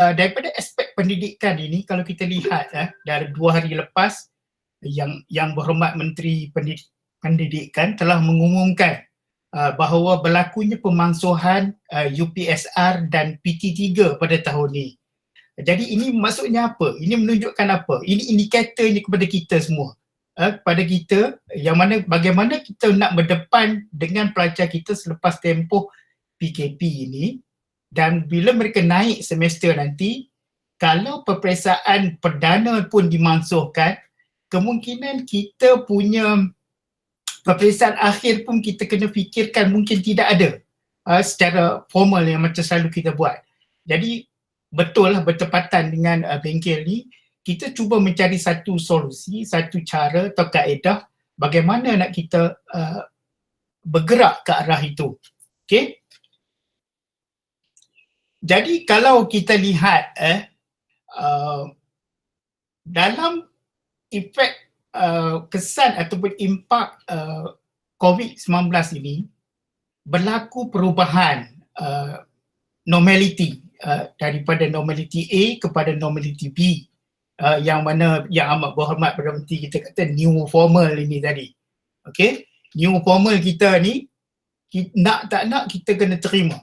daripada aspek pendidikan ini, kalau kita lihat dari 2 hari lepas, yang berhormat Menteri Pendidikan telah mengumumkan bahawa berlakunya pemansuhan UPSR dan PT3 pada tahun ini. Jadi ini maksudnya apa? Ini menunjukkan apa? Ini indikator ini kepada kita semua. Kepada kita yang mana bagaimana kita nak berdepan dengan pelajar kita selepas tempoh PKP ini, dan bila mereka naik semester nanti, kalau peperiksaan perdana pun dimansuhkan, kemungkinan kita punya peperiksaan akhir pun kita kena fikirkan mungkin tidak ada secara formal yang macam selalu kita buat. Jadi betul lah bertepatan dengan bengkel ni, kita cuba mencari satu solusi, satu cara atau kaedah bagaimana nak kita bergerak ke arah itu. Okay? Jadi kalau kita lihat dalam efek kesan ataupun impak COVID-19 ini, berlaku perubahan normality daripada normality A kepada normality B, yang mana yang amat berhormat Perdana Menteri kita kata new formal ini tadi. Okay? New formal kita ni, nak tak nak kita kena terima.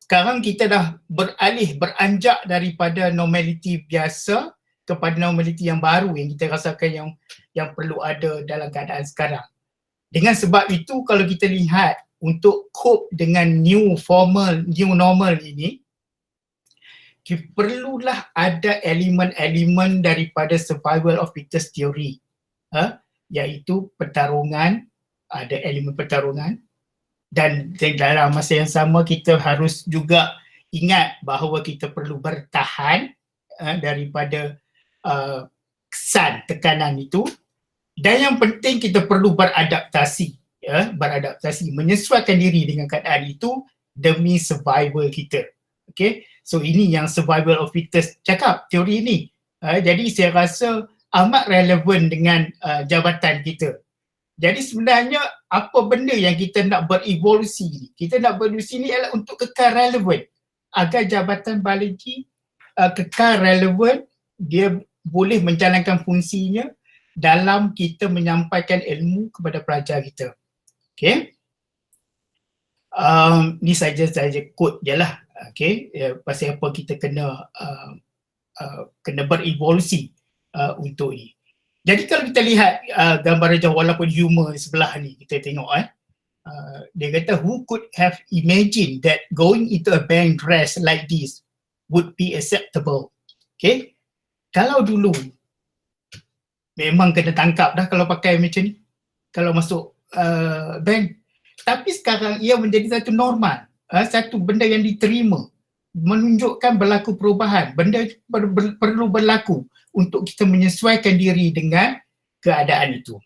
Sekarang kita dah beranjak daripada normality biasa kepada normality yang baru yang kita rasakan yang perlu ada dalam keadaan sekarang. Dengan sebab itu, kalau kita lihat untuk cope dengan new normal ini, perlulah ada elemen-elemen daripada survival of fittest theory, iaitu pertarungan, ada elemen pertarungan, dan dalam masa yang sama kita harus juga ingat bahawa kita perlu bertahan daripada kesan tekanan itu, dan yang penting kita perlu beradaptasi, menyesuaikan diri dengan keadaan itu demi survival kita. Okay, so ini yang survival of fittest cakap, teori ini. Jadi saya rasa amat relevan dengan jabatan kita. Jadi sebenarnya apa benda yang kita nak berevolusi ni? Kita nak berevolusi ni adalah untuk kekal relevan, agar jabatan biologi kekal relevan, dia boleh menjalankan fungsinya dalam kita menyampaikan ilmu kepada pelajar kita. Okay. Ni saja quote je lah. Okay. Pasal apa kita kena berevolusi untuk ni. Jadi kalau kita lihat gambar Raja, walaupun humor sebelah ni kita tengok dia kata, who could have imagined that going into a bank dress like this would be acceptable. Okay. Kalau dulu memang kena tangkap dah kalau pakai macam ni, kalau masuk bank. Tapi sekarang ia menjadi satu normal, satu benda yang diterima, menunjukkan berlaku perubahan. Benda perlu berlaku untuk kita menyesuaikan diri dengan keadaan itu.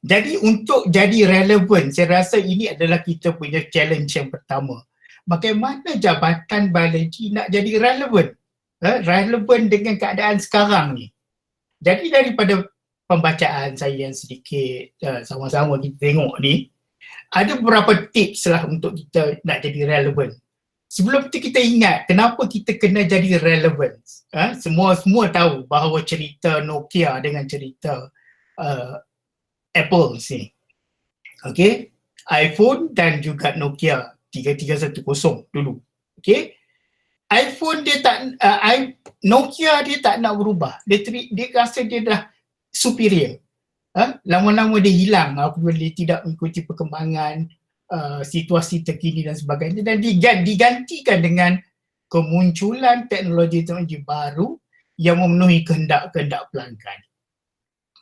Jadi untuk jadi relevan, saya rasa ini adalah kita punya challenge yang pertama. Bagaimana jabatan biologi nak jadi relevan? Relevan dengan keadaan sekarang ni. Jadi daripada pembacaan saya yang sedikit sama-sama kita tengok ni, ada beberapa tips lah untuk kita nak jadi relevan. Sebelum itu kita ingat kenapa kita kena jadi relevan. Semua tahu bahawa cerita Nokia dengan cerita Apple ni. Okay, iPhone dan juga Nokia 3310 dulu. Okay, iPhone dia tak, Nokia dia tak nak berubah. Dia rasa dia dah superior. Lama-lama dia hilang apabila dia tidak mengikuti perkembangan situasi terkini dan sebagainya, dan digantikan dengan kemunculan teknologi baru yang memenuhi kehendak-kehendak pelanggan.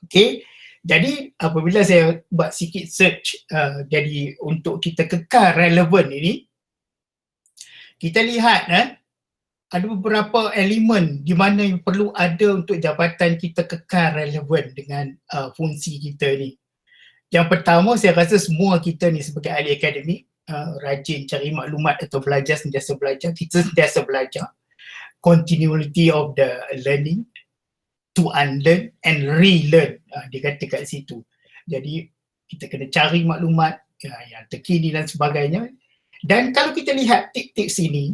Okay, jadi apabila saya buat sikit search, jadi untuk kita kekal relevan ini, kita lihat ada beberapa elemen di mana yang perlu ada untuk jabatan kita kekal relevan dengan fungsi kita ni. Yang pertama, saya rasa semua kita ni sebagai ahli akademik rajin cari maklumat atau sentiasa belajar. Kita sentiasa belajar. Continuity of the learning, to unlearn and relearn, dia kata kat situ. Jadi kita kena cari maklumat yang terkini dan sebagainya. Dan kalau kita lihat tips-tips ini,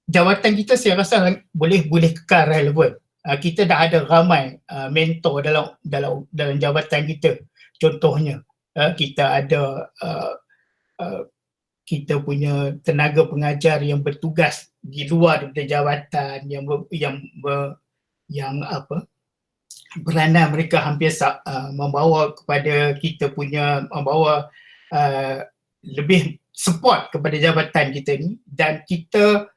jawatan kita saya rasa boleh kekal relevan. Kita dah ada ramai mentor dalam jabatan kita. Contohnya kita ada kita punya tenaga pengajar yang bertugas di luar daripada jabatan yang peranan mereka hampir membawa kepada kita punya lebih support kepada jabatan kita ni, dan kita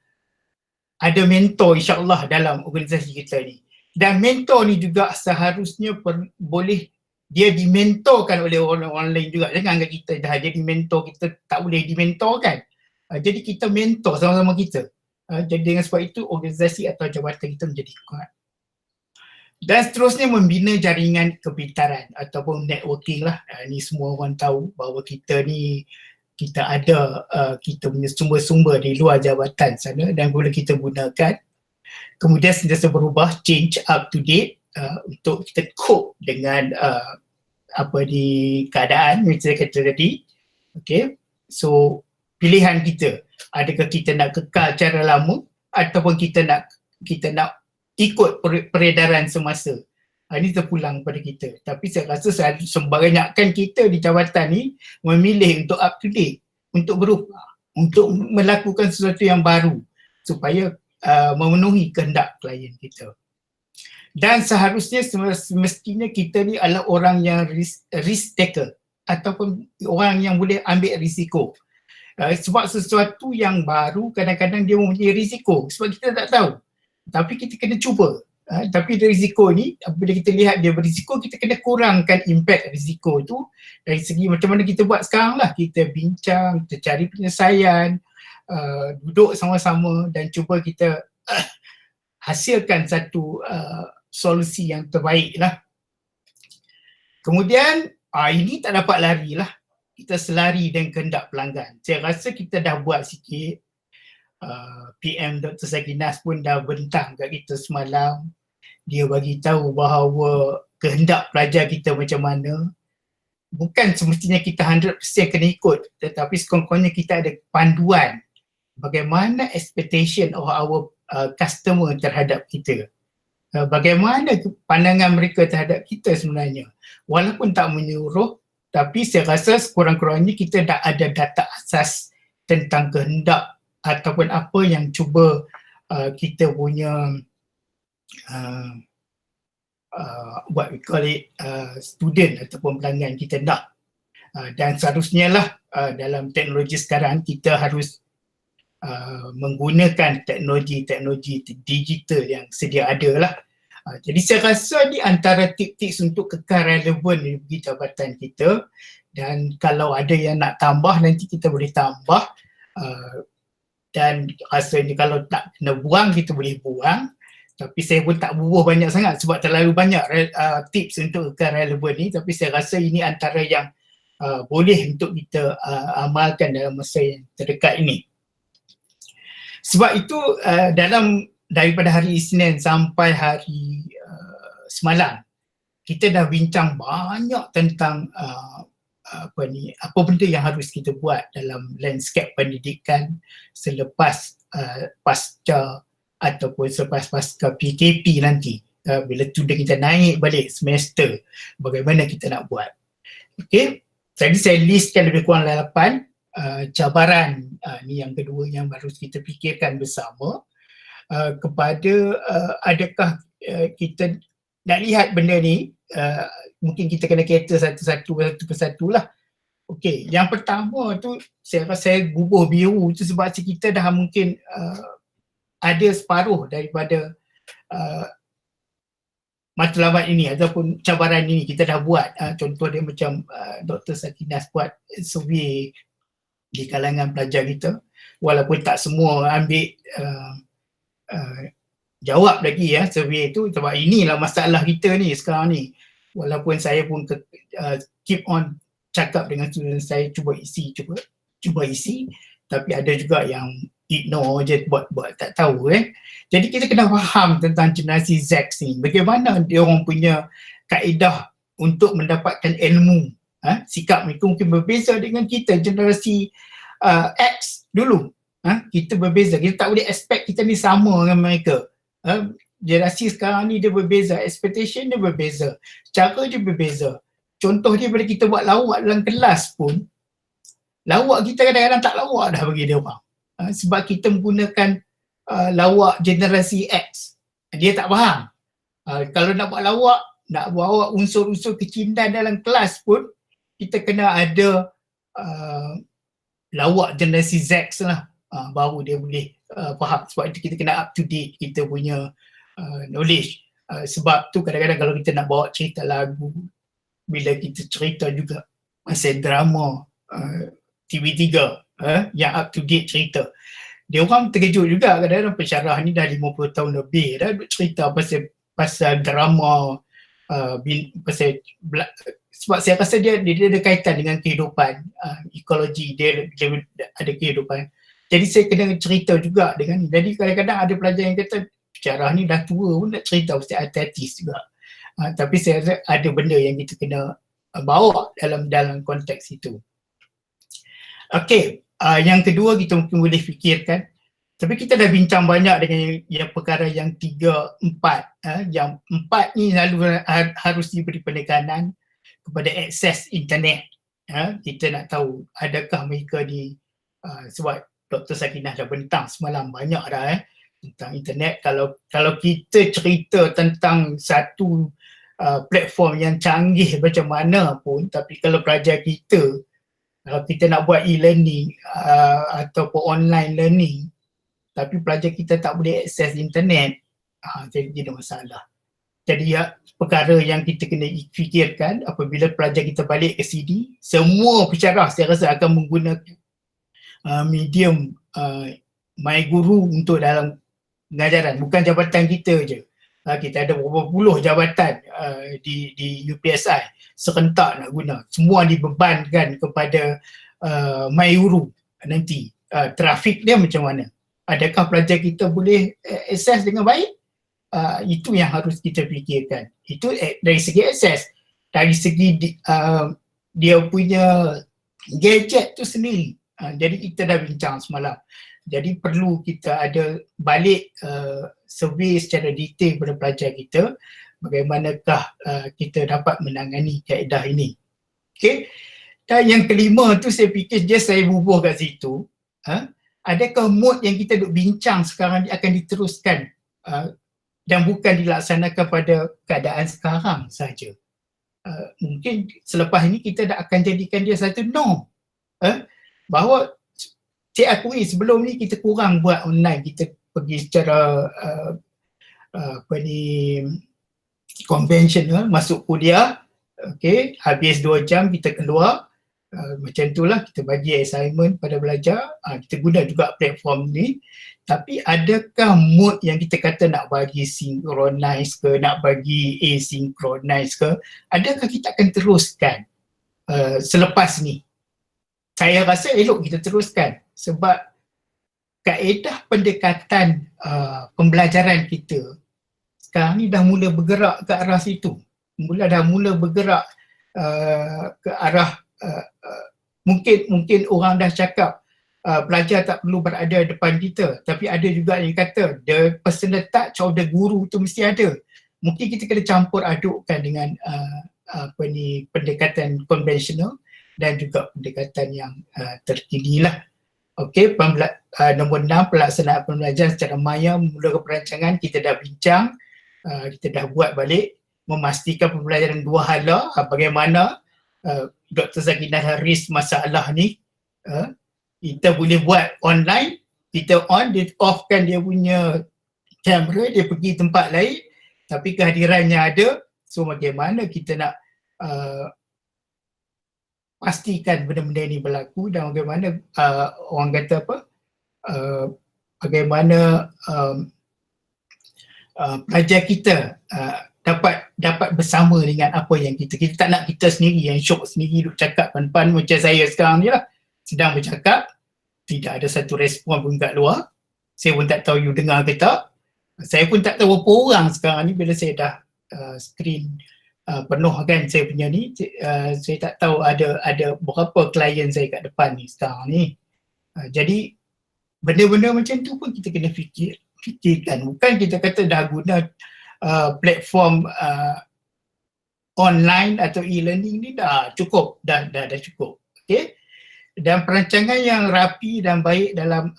ada mentor insya-Allah dalam organisasi kita ni. Dan mentor ni juga seharusnya boleh dia dimentorkan oleh orang lain juga. Jangan anggap kita dah jadi mentor, kita tak boleh dimentorkan. Jadi kita mentor sama-sama kita. Jadi dengan sebab itu organisasi atau jabatan kita menjadi kuat. Dan seterusnya membina jaringan kepintaran ataupun networking lah. Ni semua orang tahu bahawa kita ni kita ada kita punya sumber-sumber di luar jabatan sana dan boleh kita gunakan. Kemudian sentiasa berubah, change, up to date untuk kita cope dengan di keadaan macam saya kata tadi. Okay, so pilihan kita, adakah kita nak kekal cara lama ataupun kita nak ikut peredaran semasa. Ini terpulang pada kita. Tapi saya rasa sebanyak kita di jabatan ni memilih untuk up to date, untuk berubah, untuk melakukan sesuatu yang baru supaya memenuhi kehendak klien kita. Dan seharusnya semestinya kita ni adalah orang yang risk taker ataupun orang yang boleh ambil risiko. Sebab sesuatu yang baru kadang-kadang dia mempunyai risiko sebab kita tak tahu. Tapi kita kena cuba. Tapi risiko ni, apabila kita lihat dia berisiko, kita kena kurangkan impact risiko tu dari segi macam mana kita buat sekarang lah. Kita bincang, kita cari penyelesaian, duduk sama-sama dan cuba kita hasilkan satu solusi yang terbaik lah. Kemudian, ini tak dapat lari lah. Kita selari dengan kehendak pelanggan. Saya rasa kita dah buat sikit. PM Dr. Sakinah pun dah bentang kat kita semalam. Dia bagi tahu bahawa kehendak pelajar kita macam mana. Bukan semestinya kita 100% kena ikut, tetapi sekurang-kurangnya kita ada panduan bagaimana expectation of our customer terhadap kita. Bagaimana pandangan mereka terhadap kita sebenarnya. Walaupun tak menyuruh, tapi saya rasa sekurang-kurangnya kita dah ada data asas tentang kehendak ataupun apa yang cuba kita punya what we call it student ataupun pelanggan kita nak. Dan seharusnya lah dalam teknologi sekarang kita harus menggunakan teknologi digital yang sedia ada lah. Jadi saya rasa di antara tips-tips untuk kekal relevan di jabatan kita, dan kalau ada yang nak tambah nanti kita boleh tambah. Dan rasanya kalau tak kena buang, kita boleh buang. Tapi saya pun tak bubuh banyak sangat sebab terlalu banyak tips untuk kekal relevan ni. Tapi saya rasa ini antara yang boleh untuk kita amalkan dalam masa yang terdekat ini. Sebab itu daripada hari Isnin sampai hari semalam, kita dah bincang banyak tentang apa benda yang harus kita buat dalam landscape pendidikan selepas pasca ataupun selepas pasca PKP nanti. Bila student kita naik balik semester, bagaimana kita nak buat. Okay, jadi saya listkan lebih kurang 8 cabaran ni yang kedua yang harus kita fikirkan bersama kepada adakah kita nak lihat benda ni. Mungkin kita kena cater satu persatu lah. Okey, yang pertama tu saya rasa bubuh biru tu sebab kita dah mungkin ada separuh daripada matlamat ini ataupun cabaran ini kita dah buat. Contoh dia macam Dr. Sakinah buat survey di kalangan pelajar kita, walaupun tak semua ambil jawab lagi survey tu, sebab inilah masalah kita ni sekarang ni. Walaupun saya pun keep on cakap dengan student saya, cuba isi, tapi ada juga yang ignore je, buat tak tahu. Jadi kita kena faham tentang generasi Z ni, bagaimana dia orang punya kaedah untuk mendapatkan ilmu. Sikap mereka mungkin berbeza dengan kita generasi X dulu. Kita berbeza, kita tak boleh expect kita ni sama dengan mereka. Generasi sekarang ni dia berbeza, expectation dia berbeza, cara dia berbeza. Contoh dia bila kita buat lawak dalam kelas pun, lawak kita kadang-kadang tak lawak dah bagi dia orang. Sebab kita menggunakan lawak generasi X. Dia tak faham. Kalau nak buat lawak, nak bawa unsur-unsur kecintaan dalam kelas pun, kita kena ada lawak generasi Z lah. Baru dia boleh faham. Sebab itu kita kena up to date kita punya knowledge. Sebab tu kadang-kadang kalau kita nak bawa cerita lagu, bila kita cerita juga pasal drama TV3 yang up to date cerita, dia orang terkejut juga. Kadang-kadang pensyarah ni dah 50 tahun lebih dah cerita pasal drama, sebab saya rasa dia ada kaitan dengan kehidupan, ekologi dia ada kehidupan. Jadi saya kena cerita juga dengan ni. Jadi kadang-kadang ada pelajar yang kata pensyarah ni dah tua pun nak cerita pasal artis juga. Tapi saya rasa ada benda yang kita kena bawa dalam konteks itu. Okey, yang kedua kita mungkin boleh fikirkan, tapi kita dah bincang banyak dengan yang perkara yang 3, 4. Yang 4 ni selalu harus diberi penekanan kepada akses internet. Kita nak tahu adakah mereka di sebab Dr. Sakinah dah bentang semalam banyak dah tentang internet. Kalau kita cerita tentang satu platform yang canggih macam mana pun, tapi kalau pelajar kita, kalau kita nak buat e-learning ataupun online learning, tapi pelajar kita tak boleh akses internet, jadi ada masalah. Jadi perkara yang kita kena fikirkan apabila pelajar kita balik ke sini, semua pensyarah saya rasa akan menggunakan medium MyGuru untuk dalam pengajaran. Bukan jabatan kita je. Kita ada beberapa puluh jabatan di UPSI serentak nak guna. Semua dibebankan kepada MyGuru nanti. Trafik dia macam mana? Adakah pelajar kita boleh akses dengan baik? Itu yang harus kita fikirkan. Itu dari segi akses. Dari segi dia punya gadget tu sendiri. Jadi kita dah bincang semalam. Jadi perlu kita ada balik survey secara detail kepada pelajar kita, bagaimanakah kita dapat menangani kaedah ini. Okay. Dan yang kelima tu saya fikir saya bubuh kat situ. Adakah mood yang kita duk bincang sekarang akan diteruskan dan bukan dilaksanakan pada keadaan sekarang saja. Mungkin selepas ini kita dah akan jadikan dia satu norm. Bahawa saya akui sebelum ni kita kurang buat online, kita pergi secara konvensional, masuk kuliah, okay, habis 2 jam kita keluar, macam itulah kita bagi assignment pada belajar, kita guna juga platform ni. Tapi adakah mood yang kita kata nak bagi synchronize ke, nak bagi asynchronous ke, adakah kita akan teruskan selepas ni? Saya rasa elok kita teruskan sebab kaedah pendekatan pembelajaran kita sekarang ni dah mula bergerak ke arah situ. Dah mula bergerak ke arah mungkin orang dah cakap pelajar tak perlu berada depan kita, tapi ada juga yang kata the personal touch of the guru tu mesti ada. Mungkin kita kena campur adukkan dengan pendekatan konvensional dan juga pendekatan yang terkini lah. Okey, nombor 6, pelaksanaan pembelajaran secara maya memulakan perancangan. Kita dah bincang, kita dah buat balik, memastikan pembelajaran 2 hala. Bagaimana Dr. Sakinah raise masalah ni, kita boleh buat online, kita on, dia offkan dia punya kamera, dia pergi tempat lain, tapi kehadirannya ada. So bagaimana kita nak pastikan benda-benda ini berlaku dan bagaimana orang kata apa, bagaimana pelajar kita dapat bersama dengan apa yang kita tak nak kita sendiri yang syok sendiri duk cakap pan-pan macam saya sekarang ni lah, sedang bercakap, tidak ada satu respon pun kat luar. Saya pun tak tahu you dengar ke tak. Saya pun tak tahu berapa orang sekarang ni bila saya dah screen penuh kan saya punya ni, saya tak tahu ada berapa klien saya kat depan ni sekarang ni. Jadi benda-benda macam tu pun kita kena fikirkan. Bukan kita kata dah guna platform online atau e-learning ni dah cukup, dah cukup. Okay? Dan perancangan yang rapi dan baik dalam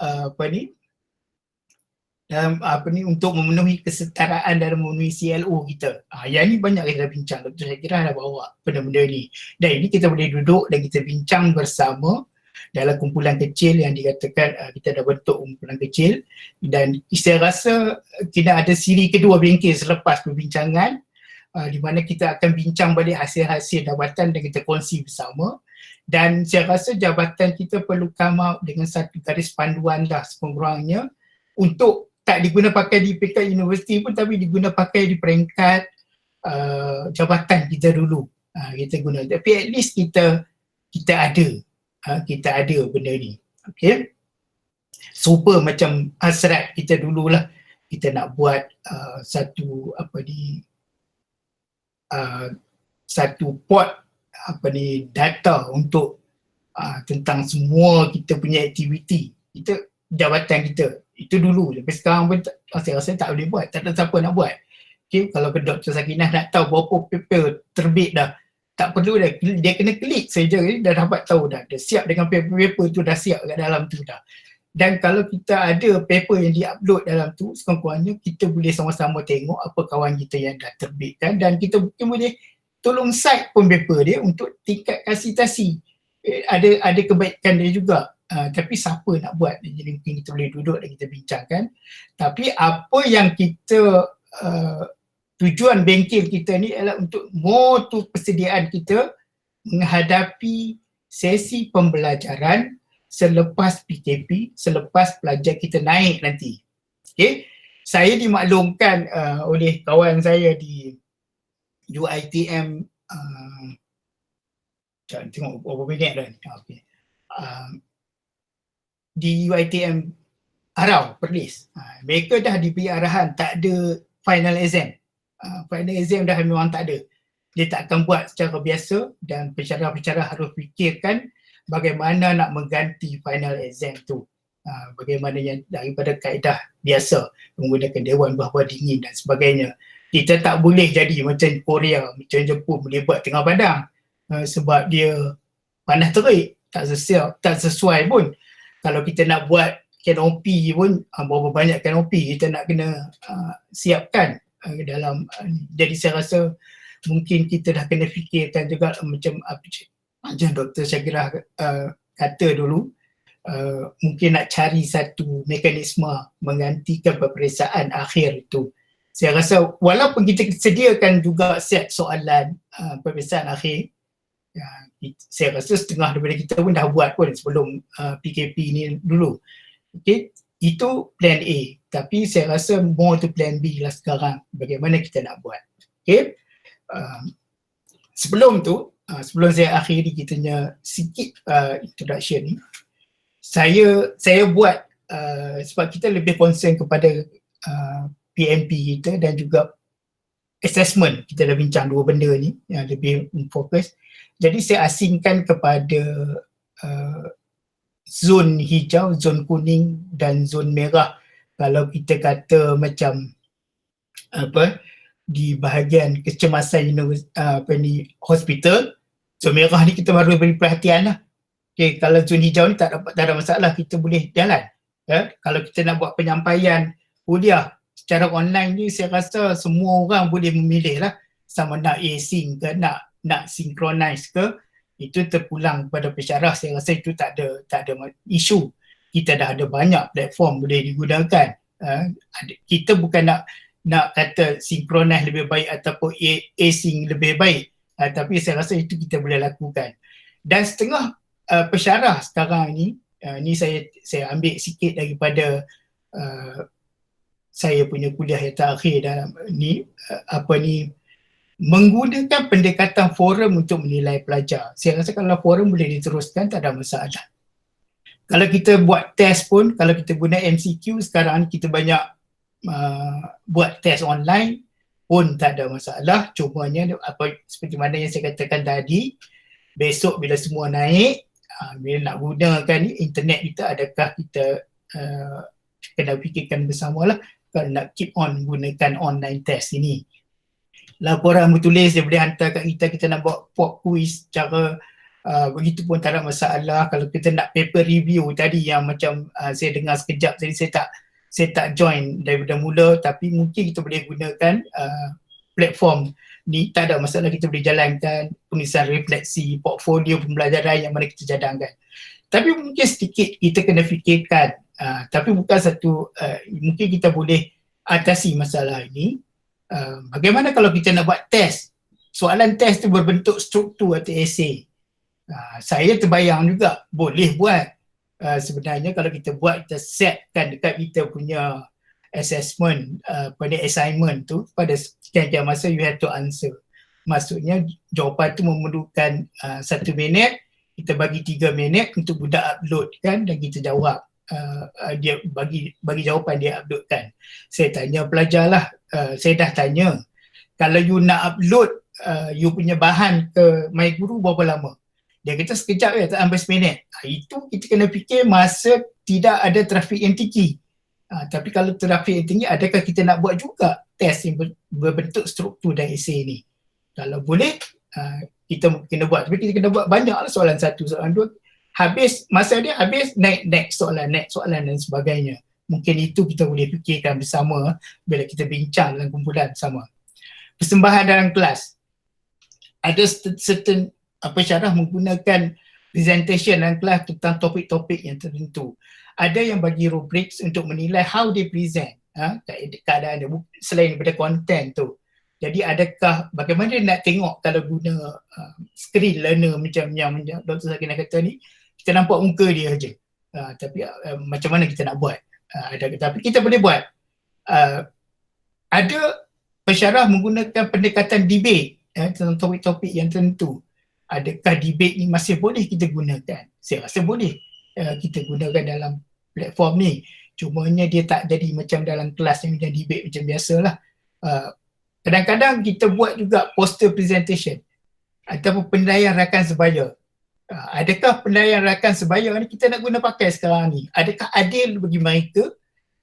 untuk memenuhi kesetaraan dan memenuhi CLO kita. Yang ni banyak kita bincang. Dr. Syakirah dah bawa benda-benda ni. Dan ini kita boleh duduk dan kita bincang bersama dalam kumpulan kecil yang dikatakan kita dah bentuk kumpulan kecil, dan saya rasa kena ada siri kedua bengkel selepas perbincangan di mana kita akan bincang balik hasil-hasil jabatan dan kita kongsi bersama. Dan saya rasa jabatan kita perlu come out dengan satu garis panduan dah sekurang-kurangnya untuk tak diguna pakai di peringkat universiti pun, tapi diguna pakai di peringkat jabatan kita dulu. Kita guna, tapi at least kita ada benda ni. Okay, super macam hasrat kita dululah, kita nak buat satu pot data untuk tentang semua kita punya aktiviti kita, jabatan kita itu dulu. Tapi sekarang pun saya rasa tak boleh buat, tak ada siapa nak buat. Okay, kalau ke Dr. Sakinah nak tahu berapa paper terbit dah, tak perlu dah, dia kena klik saja, dah dapat tahu dah, dia siap dengan paper-paper tu, dah siap kat dalam tu dah. Dan kalau kita ada paper yang di-upload dalam tu, sekurang-kurangnya kita boleh sama-sama tengok apa kawan kita yang dah terbitkan, dan kita mungkin boleh tolong cite pun paper dia untuk tingkatkan citasi. Ada kebaikan dia juga. Tapi siapa nak buat? Jadi mungkin kita boleh duduk dan kita bincangkan. Tapi apa yang kita tujuan bengkel kita ni adalah untuk mutu persediaan kita menghadapi sesi pembelajaran selepas PKP, selepas pelajar kita naik nanti. Okay? Saya dimaklumkan oleh kawan saya di UiTM, tengok berapa minit dah ni. Okay. Di UiTM Arau, Perlis, mereka dah diberi arahan tak ada final exam. Final exam dah memang tak ada. Dia tak akan buat secara biasa, dan pensyarah-pensyarah harus fikirkan bagaimana nak mengganti final exam tu. Bagaimana yang daripada kaedah biasa menggunakan dewan buah-buah dingin dan sebagainya. Kita tak boleh jadi macam Korea, macam Jepun boleh buat tengah padang sebab dia panas terik, tak sesuai pun. Kalau kita nak buat kanopi pun, berapa banyak kanopi kita nak kena siapkan dalam jadi saya rasa mungkin kita dah kena fikirkan juga macam Dr. Syakirah kata dulu, mungkin nak cari satu mekanisme menggantikan peperiksaan akhir itu. Saya rasa walaupun kita sediakan juga set soalan peperiksaan akhir, saya rasa setengah daripada kita pun dah buat pun sebelum PKP ni dulu. Okay, itu plan A. Tapi saya rasa more to plan B lah sekarang, bagaimana kita nak buat. Okay, sebelum tu, sebelum saya akhiri kitanya sikit introduction ni, saya buat sebab kita lebih concern kepada PMP kita dan juga assessment. Kita dah bincang dua benda ni yang lebih fokus. Jadi saya asingkan kepada zon hijau, zon kuning dan zon merah. Kalau kita kata macam di bahagian kecemasan hospital, zon merah ni kita baru beri perhatian lah. Okay, kalau zon hijau ni tak ada masalah, kita boleh jalan. Kalau kita nak buat penyampaian kuliah secara online ni, saya rasa semua orang boleh memilih lah, sama nak async ke nak synchronize ke, itu terpulang kepada pensyarah. Saya rasa itu tak ada isu. Kita dah ada banyak platform boleh digunakan. Kita bukan nak kata synchronize lebih baik ataupun async lebih baik, tapi saya rasa itu kita boleh lakukan. Dan setengah pensyarah sekarang ni saya ambil sikit daripada saya punya kuliah yang terakhir dalam ni, menggunakan pendekatan forum untuk menilai pelajar. Saya rasa kalau forum boleh diteruskan, tak ada masalah. Kalau kita buat test pun, kalau kita guna MCQ, sekarang kita banyak buat test online pun tak ada masalah. Cumanya seperti mana yang saya katakan tadi, besok bila semua naik, bila nak gunakan internet kita, adakah kita kena fikirkan bersama lah kalau nak keep on gunakan online test ini. Laporan bertulis dia boleh hantar kat kita nak buat pop quiz secara begitu pun tak ada masalah. Kalau kita nak paper review tadi yang macam saya dengar sekejap tadi, saya tak join daripada mula, tapi mungkin kita boleh gunakan platform ni, tak ada masalah, kita boleh jalankan penulisan refleksi, portfolio pembelajaran yang mana kita cadangkan. Tapi mungkin sedikit kita kena fikirkan, tapi bukan satu, mungkin kita boleh atasi masalah ini. Bagaimana kalau kita nak buat test, soalan test tu berbentuk struktur atau esei. Saya terbayang juga boleh buat. Sebenarnya kalau kita buat, kita setkan dekat kita punya assessment, pada assignment tu, pada sekian masa you have to answer. Maksudnya jawapan tu memerlukan 1 minit, kita bagi 3 minit untuk budak upload kan, dan kita jawab. Dia bagi jawapan, dia uploadkan. Saya tanya pelajar lah, saya dah tanya, kalau you nak upload you punya bahan ke MyGuru berapa lama? Dia kata sekejap ya, tak sampai 1 minit. Itu kita kena fikir masa tidak ada trafik yang tinggi. Tapi kalau trafik yang tinggi, adakah kita nak buat juga test yang berbentuk struktur dan esei ni? Kalau boleh, kita kena buat. Tapi kita kena buat banyak lah, soalan 1, soalan 2. Habis, masa dia habis, next soalan dan sebagainya. Mungkin itu kita boleh fikirkan bersama bila kita bincang dalam kumpulan bersama. Persembahan dalam kelas. Ada certain pensyarah menggunakan presentation dalam kelas tentang topik-topik yang tertentu. Ada yang bagi rubriks untuk menilai how they present, keadaan dia selain daripada konten tu. Jadi adakah, bagaimana dia nak tengok kalau guna screen learner macam yang Dr. Sakinah kata ni, kita nampak muka dia saja. Tapi macam mana kita nak buat? Tapi kita boleh buat. Ada pensyarah menggunakan pendekatan debate tentang topik-topik yang tertentu. Adakah debate ni masih boleh kita gunakan? Saya rasa boleh kita gunakan dalam platform ni. Cumanya dia tak jadi macam dalam kelas yang macam debate macam biasalah. Kadang-kadang kita buat juga poster presentation ataupun penilaian rakan sebaya. Adakah penilaian rakan sebaya ni kita nak guna pakai sekarang ni? Adakah adil bagi mereka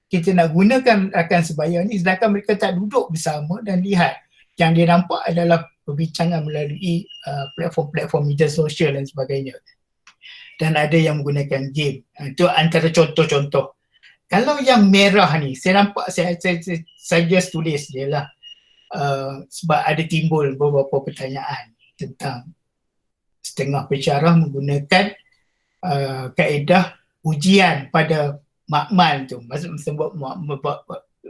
kita nak gunakan rakan sebaya ni sedangkan mereka tak duduk bersama dan lihat? Yang dia nampak adalah perbincangan melalui platform-platform media sosial dan sebagainya. Dan ada yang menggunakan game. Itu antara contoh-contoh. Kalau yang merah ni, saya nampak, saya just tulis je lah. Sebab ada timbul beberapa pertanyaan tentang setengah pensyarah menggunakan kaedah ujian pada makmal tu. Maksudnya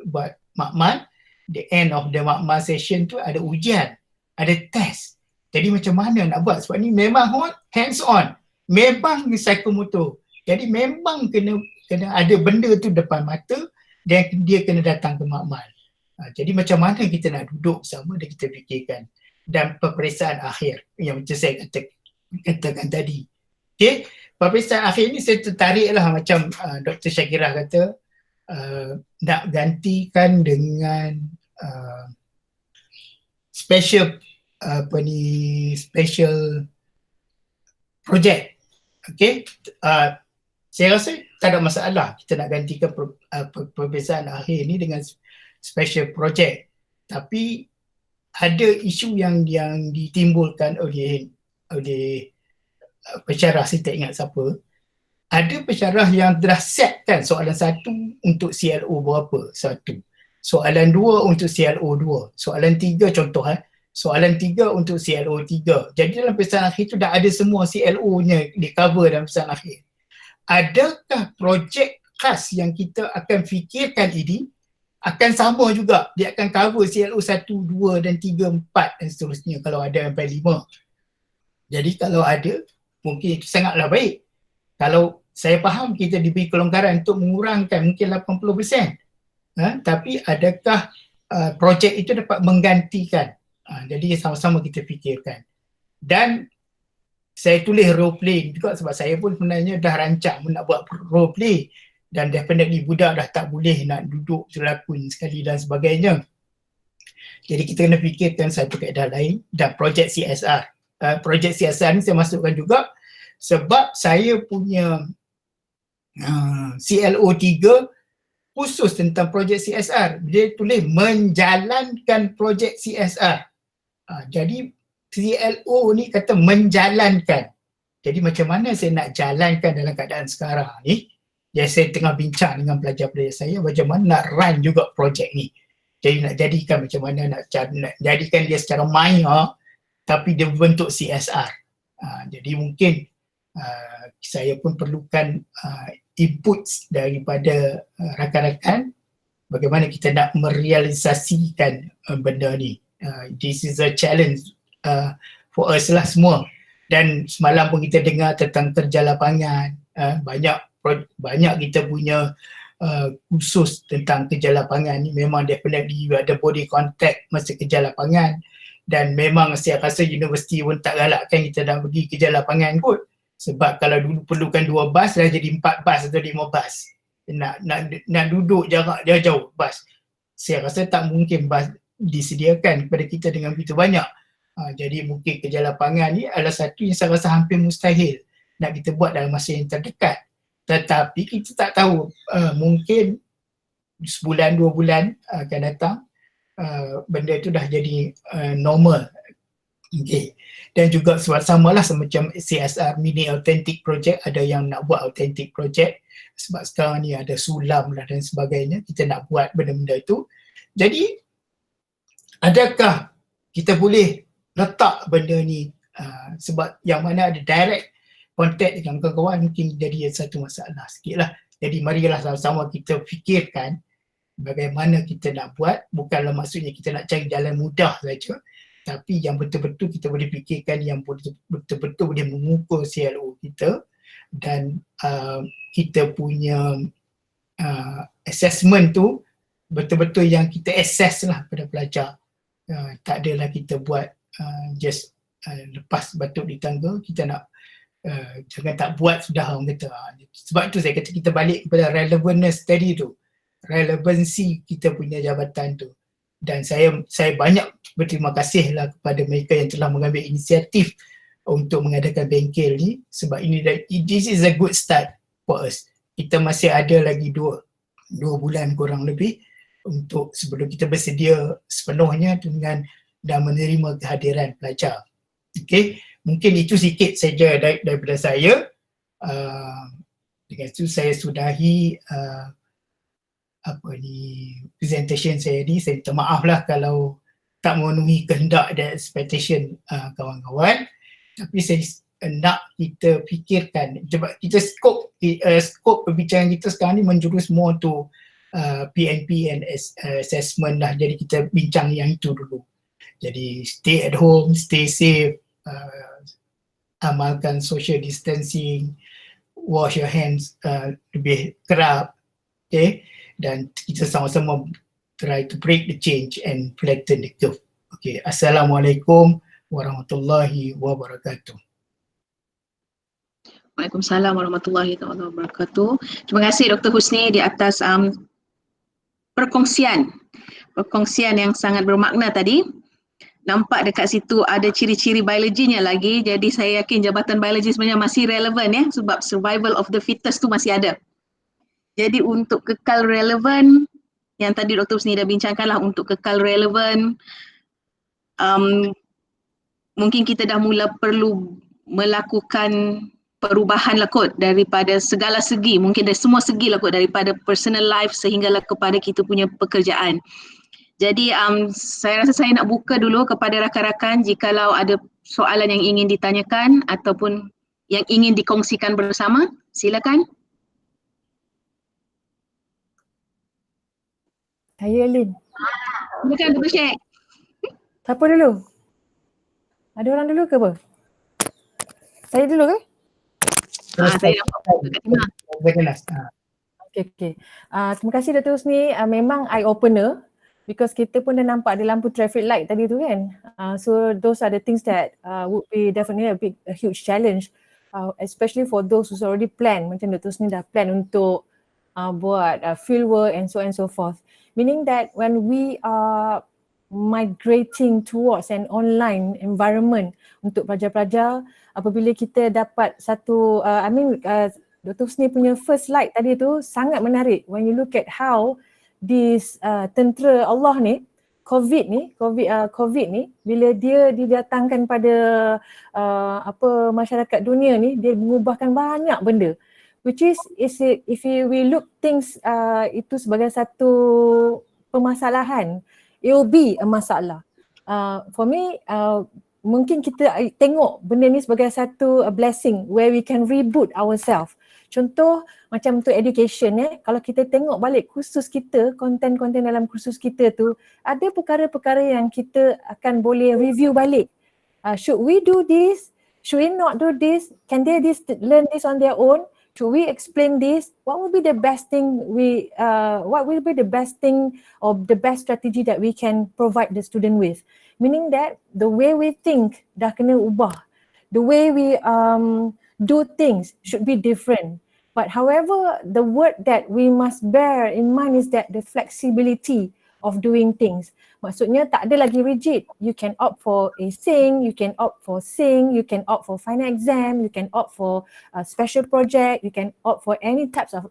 buat makmal, the end of the makmal session tu ada ujian, ada test. Jadi macam mana nak buat? Sebab ni memang hands on, memang psikomotor. Jadi memang kena ada benda tu depan mata dan dia kena datang ke makmal. Jadi macam mana kita nak duduk bersama dan kita fikirkan. Dan peperiksaan akhir yang macam saya katakan tadi. Okay, peperiksaan akhir ni saya tertarik lah macam Dr. Syakirah kata, nak gantikan dengan special project. Okay, saya rasa tak ada masalah kita nak gantikan peperiksaan akhir ni dengan special project. Tapi ada isu yang ditimbulkan oleh pensyarah, saya tak ingat siapa. Ada pensyarah yang dah setkan soalan 1 untuk CLO berapa, 1. Soalan 2 untuk CLO 2. Soalan 3 contoh soalan 3 untuk CLO 3. Jadi dalam peperiksaan akhir tu dah ada semua CLO-nya di cover dalam peperiksaan akhir. Adakah projek khas yang kita akan fikirkan ini akan sama juga, dia akan cover CLO 1, 2 dan 3, 4 dan seterusnya kalau ada sampai 5. Jadi kalau ada, mungkin itu sangatlah baik. Kalau saya faham kita diberi kelonggaran untuk mengurangkan mungkin 80%. Tapi adakah projek itu dapat menggantikan? Jadi sama-sama kita fikirkan. Dan saya tulis role play juga sebab saya pun sebenarnya dah rancang nak buat role play. Dan definitely budak dah tak boleh nak duduk terlakun sekali dan sebagainya. Jadi kita kena fikirkan satu kaedah lain. Dan projek CSR. Projek CSR ni saya masukkan juga sebab saya punya CLO 3 khusus tentang projek CSR. Dia tulis menjalankan projek CSR. Jadi CLO ni kata menjalankan. Jadi macam mana saya nak jalankan dalam keadaan sekarang ni? Ya, saya tengah bincang dengan pelajar-pelajar saya macam mana nak run juga projek ni. Jadi nak jadikan macam mana nak jadikan dia secara maya tapi dia berbentuk CSR. Jadi mungkin saya pun perlukan input daripada rakan-rakan bagaimana kita nak merealisasikan benda ni. This is a challenge for us lah semua. Dan semalam pun kita dengar tentang kerja lapangan, banyak kita punya khusus tentang kerja lapangan ni. Memang definitely ada body contact masa kerja lapangan, dan memang saya rasa universiti pun tak galakkan kita dah pergi kerja lapangan kot. Sebab kalau dulu perlukan 2 bas dah jadi 4 bas atau 5 bas. Nak duduk jarak dia jauh bas. Saya rasa tak mungkin bas disediakan kepada kita dengan begitu banyak. Jadi mungkin kerja lapangan ni adalah satu yang saya rasa hampir mustahil nak kita buat dalam masa yang terdekat. Tetapi kita tak tahu, mungkin sebulan 2 bulan akan datang benda itu dah jadi normal. Okay. Dan juga samalah semacam CSR mini authentic project, ada yang nak buat authentic project sebab sekarang ni ada sulam lah dan sebagainya, kita nak buat benda-benda itu. Jadi adakah kita boleh letak benda ni sebab yang mana ada direct contact dengan kawan-kawan mungkin jadi satu masalah sikit lah. Jadi marilah sama-sama kita fikirkan bagaimana kita nak buat, bukanlah maksudnya kita nak cari jalan mudah saja, tapi yang betul-betul kita boleh fikirkan, yang betul-betul boleh mengukur CLO kita, dan kita punya assessment tu betul-betul yang kita assess lah pada pelajar. Tak adalah kita buat just lepas batuk di tangga, kita nak jangan tak buat sudah orang kata. Sebab tu saya kata kita balik kepada relevantness tadi tu, relevansi kita punya jabatan tu. Dan saya banyak berterima kasih lah kepada mereka yang telah mengambil inisiatif untuk mengadakan bengkel ni, sebab this is a good start for us. Kita masih ada lagi 2 bulan kurang lebih untuk sebelum kita bersedia sepenuhnya dengan dan menerima kehadiran pelajar. Okay, mungkin itu sikit saja daripada saya. Dengan itu saya sudahi presentation saya ni. Saya minta maaf lah kalau tak memenuhi kehendak dan expectation kawan-kawan. Tapi saya nak kita fikirkan, kita skop perbincangan kita sekarang ni menjurus more to PNP and assessment lah. Jadi kita bincang yang itu dulu. Jadi stay at home, stay safe, amalkan social distancing, wash your hands lebih kerap, okay? Dan kita sama-sama try to break the change and flatten the curve. Okay, Assalamualaikum warahmatullahi wabarakatuh. Waalaikumsalam warahmatullahi wabarakatuh. Terima kasih Dr. Husni di atas perkongsian yang sangat bermakna tadi. Nampak dekat situ ada ciri-ciri biologinya lagi, jadi saya yakin Jabatan Biologi sebenarnya masih relevan ya, sebab survival of the fittest tu masih ada. Jadi untuk kekal relevan, yang tadi Dr. Husni dah bincangkan lah, untuk kekal relevan, mungkin kita dah mula perlu melakukan perubahan lah kot daripada segala segi, mungkin dari semua segi lah kot, daripada personal life sehinggalah kepada kita punya pekerjaan. Jadi saya rasa saya nak buka dulu kepada rakan-rakan jikalau ada soalan yang ingin ditanyakan ataupun yang ingin dikongsikan bersama, silakan. Saya Lin. Silakan Dr. Syed. Siapa dulu? Ada orang dulu ke apa? Saya dulu ke? Saya nampak dekat tengah. Okay. Terima kasih Dr. Husni. Memang eye opener. Because kita pun dah nampak ada lampu traffic light tadi tu kan. So those are the things that would be definitely a huge challenge. Especially for those who's already planned. Macam Dr. Husni dah plan untuk buat field work and so on and so forth. Meaning that when we are migrating towards an online environment untuk pelajar-pelajar, apabila kita dapat satu, Dr. Husni punya first slide tadi tu sangat menarik. When you look at how this tentera Allah ni, COVID ni, bila dia didatangkan pada masyarakat dunia ni, dia mengubahkan banyak benda. Which is if we look things itu sebagai satu permasalahan, it will be a masalah. For me, mungkin kita tengok benda ni sebagai satu blessing where we can reboot ourselves. Contoh macam tu education kalau kita tengok balik kursus kita, konten-konten dalam kursus kita tu, ada perkara-perkara yang kita akan boleh review balik. Should we do this? Should we not do this? Can they learn this on their own? Should we explain this? What will be the best thing what will be the best thing or the best strategy that we can provide the student with? Meaning that the way we think dah kena ubah. The way we do things should be different. But however, the word that we must bear in mind is that the flexibility of doing things. Maksudnya tak ada lagi rigid. You can opt for async, you can opt for sync, you can opt for final exam, you can opt for a special project, you can opt for any types of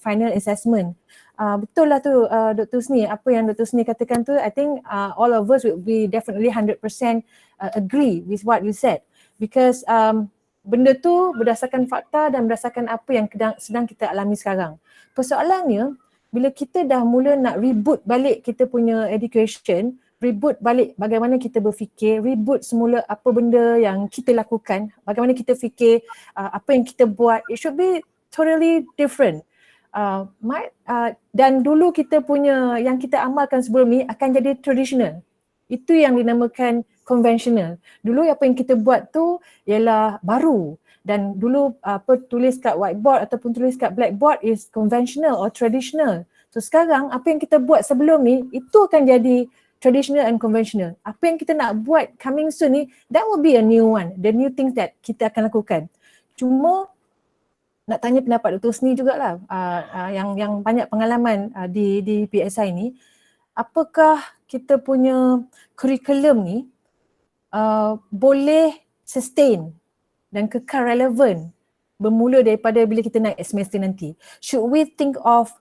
final assessment. Betul lah tu Dr. Husni, apa yang Dr. Husni katakan tu, I think all of us will be definitely 100% agree with what you said. Because benda tu berdasarkan fakta dan berdasarkan apa yang sedang kita alami sekarang. Persoalannya, bila kita dah mula nak reboot balik kita punya education, reboot balik bagaimana kita berfikir, reboot semula apa benda yang kita lakukan, bagaimana kita fikir, apa yang kita buat, it should be totally different. Dan dulu kita punya yang kita amalkan sebelum ni akan jadi traditional. Itu yang dinamakan conventional. Dulu apa yang kita buat tu ialah baru, dan dulu tulis kat whiteboard ataupun tulis kat blackboard is conventional or traditional. So sekarang apa yang kita buat sebelum ni itu akan jadi traditional and conventional. Apa yang kita nak buat coming soon ni, that will be a new one, the new things that kita akan lakukan. Cuma nak tanya pendapat Dr. Husni jugalah, yang banyak pengalaman di PSI ni, apakah kita punya kurikulum ni boleh sustain dan kekal relevan bermula daripada bila kita naik semester nanti? Should we think of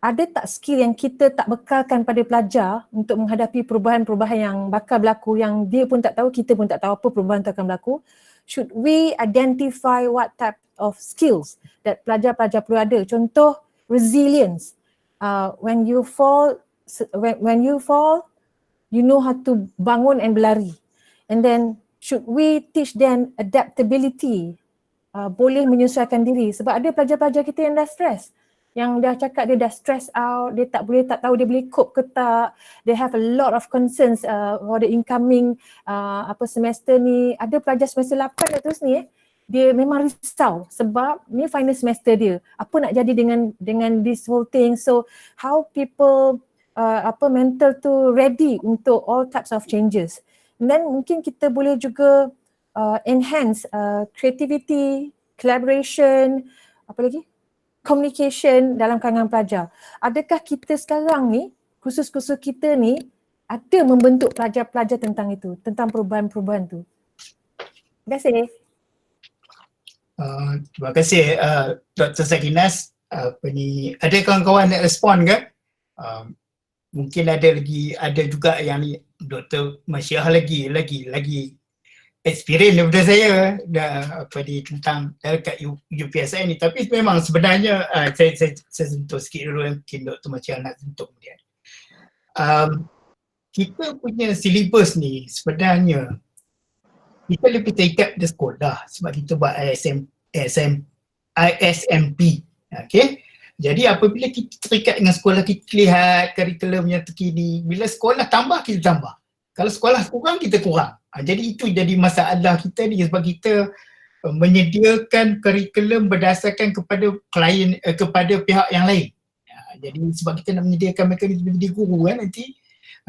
ada tak skill yang kita tak bekalkan pada pelajar untuk menghadapi perubahan-perubahan yang bakal berlaku, yang dia pun tak tahu, kita pun tak tahu apa perubahan tu akan berlaku? Should we identify what type of skills that pelajar-pelajar perlu ada? Contoh resilience. When you fall, you know how to bangun and berlari. And then should we teach them adaptability, boleh menyesuaikan diri? Sebab ada pelajar-pelajar kita yang dah stress, yang dah cakap dia dah stress out, dia tak tahu dia boleh cope ke tak. They have a lot of concerns for the incoming semester ni. Ada pelajar semester 8 terus ni dia memang risau sebab ni final semester dia. Apa nak jadi dengan this whole thing? So how people mental tu ready untuk all types of changes. And then mungkin kita boleh juga enhance creativity, collaboration, apa lagi? Communication dalam kalangan pelajar. Adakah kita sekarang ni, kursus-kursus kita ni ada membentuk pelajar-pelajar tentang itu, tentang perubahan-perubahan tu? Terima kasih. Terima kasih Dr. Sakinas. Ada kawan-kawan nak respon ke? Mungkin ada juga yang ni Dr. Masyiah lagi experience daripada saya tentang dekat UPSI ni. Tapi memang sebenarnya saya sentuh sikit dulu, mungkin Dr. Masyiah nak sentuh kemudian. Kita punya silibus ni sebenarnya kita lebih terikat pada sekolah sebab kita buat ISMP. Okay? Jadi apabila kita terikat dengan sekolah, kita lihat kurikulum yang terkini. Bila sekolah tambah, kita tambah. Kalau sekolah kurang, kita kurang. Jadi itu jadi masalah kita ni sebab kita menyediakan kurikulum berdasarkan kepada klien, kepada pihak yang lain. Jadi sebab kita nak menyediakan mereka menjadi guru kan nanti.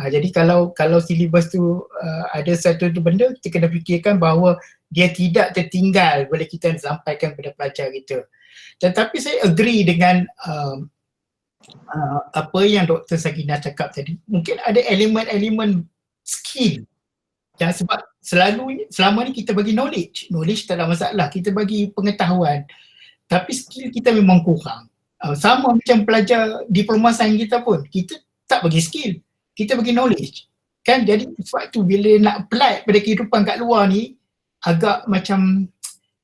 Jadi kalau silibus tu ada satu benda, kita kena fikirkan bahawa dia tidak tertinggal bila kita sampaikan kepada pelajar kita. Tetapi saya agree dengan apa yang Dr. Sakinah cakap tadi. Mungkin ada elemen-elemen skill. Dan sebab selama ni kita bagi knowledge tak ada masalah. Kita bagi pengetahuan. tapi skill kita memang kurang. Sama macam pelajar diploma sains kita pun, kita tak bagi skill, kita bagi knowledge. Kan, jadi sebab tu bila nak apply pada kehidupan kat luar ni agak macam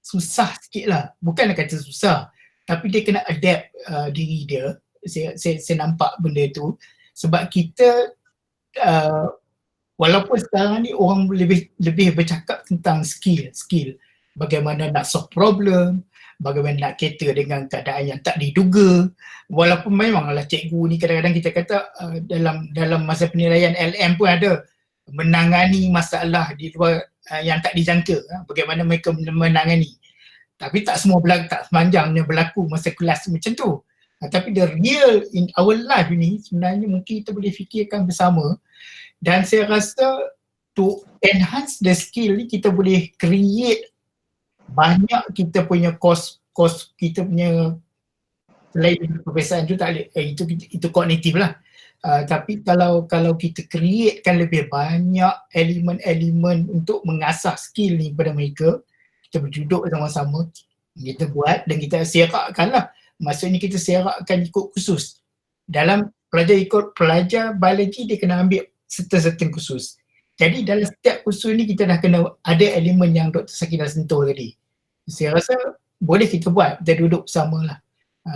susah sikit lah. Bukanlah kata susah, tapi dia kena adapt diri dia. Saya nampak benda tu sebab kita walaupun sekarang ni orang lebih bercakap tentang skill, bagaimana nak solve problem, bagaimana nak cater dengan keadaan yang tak diduga. Walaupun memanglah cikgu ni kadang-kadang kita kata dalam masa penilaian LM pun ada menangani masalah di luar yang tak dijangka, bagaimana mereka menangani. Tapi tak semua tak sepanjangnya berlaku masa kelas macam tu. Tapi the real in our life ni sebenarnya mungkin kita boleh fikirkan bersama, dan saya rasa to enhance the skill ni kita boleh create banyak kita punya course kita punya selain perpesaan tu tak boleh, itu kognitif lah. Tapi kalau kita createkan lebih banyak elemen-elemen untuk mengasah skill ni pada mereka, kita berduduk sama-sama, kita buat dan kita serakkan lah. Maksudnya kita serakkan ikut khusus. Dalam pelajar biologi dia kena ambil certain khusus. Jadi dalam setiap khusus ni kita dah kena ada elemen yang Dr. Saki dah sentuh tadi. Saya rasa boleh kita buat, kita duduk bersama lah,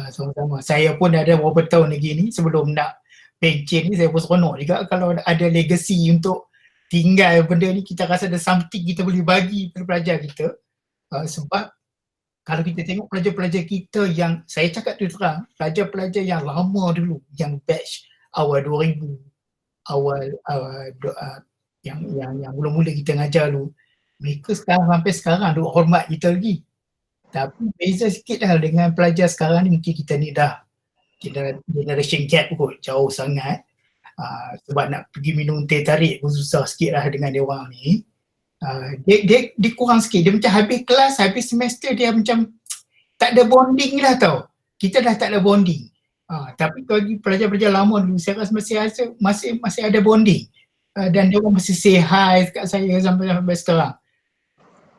sama-sama. Saya pun ada beberapa tahun lagi ni sebelum nak pension ni, saya pun seronok juga kalau ada legacy untuk tinggal benda ni, kita rasa ada something kita boleh bagi kepada pelajar kita. Sebab kalau kita tengok pelajar-pelajar kita yang, saya cakap tu terang, pelajar-pelajar yang lama dulu, yang batch awal 2000, yang mula-mula kita ngajar dulu, mereka sekarang sampai sekarang duk hormat kita lagi. Tapi beza sikit lah dengan pelajar sekarang ni, mungkin kita ni dah generation gap kot, jauh sangat. Sebab nak pergi minum teh tarik pun susah sikit lah dengan dia orang ni. Dia kurang sikit, dia macam habis kelas, habis semester dia macam tak ada bonding lah tau. Kita dah tak ada bonding. Tapi bagi pelajar-pelajar lama dulu, saya rasa masih ada bonding. Dan dia orang masih say hi kat saya sampai sekarang.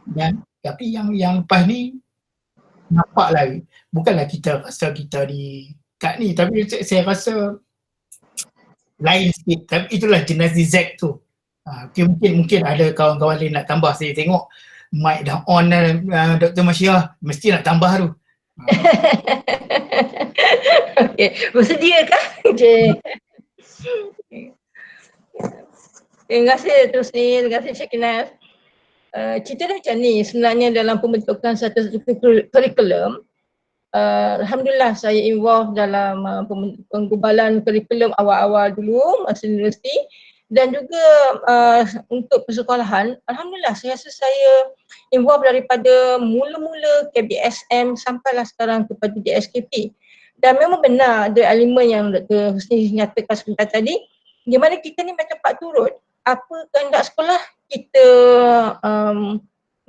Dan tapi yang lepas ni nampak lah, bukanlah kita rasa kita di kat ni, tapi saya rasa lain sikit. Tapi itulah jenazah Z tu. Mungkin ada kawan-kawan lain nak tambah. Saya tengok mic dah on Dr. Masyiah, mesti nak tambah tu. Okey, bersedia kah? Okay. Terima kasih terus ni, terima kasih Syakinah. Cerita dia macam ni sebenarnya dalam pembentukan satu kurikulum. Alhamdulillah saya involve dalam penggubalan kurikulum awal-awal dulu masa universiti, dan juga untuk persekolahan. Alhamdulillah saya rasa saya involve daripada mula-mula KBSM sampailah sekarang kepada DSKP. Dan memang benar ada elemen yang Dr. Husni nyatakan sebentar tadi, di mana kita ni macam pak turut. Apa kehendak sekolah, kita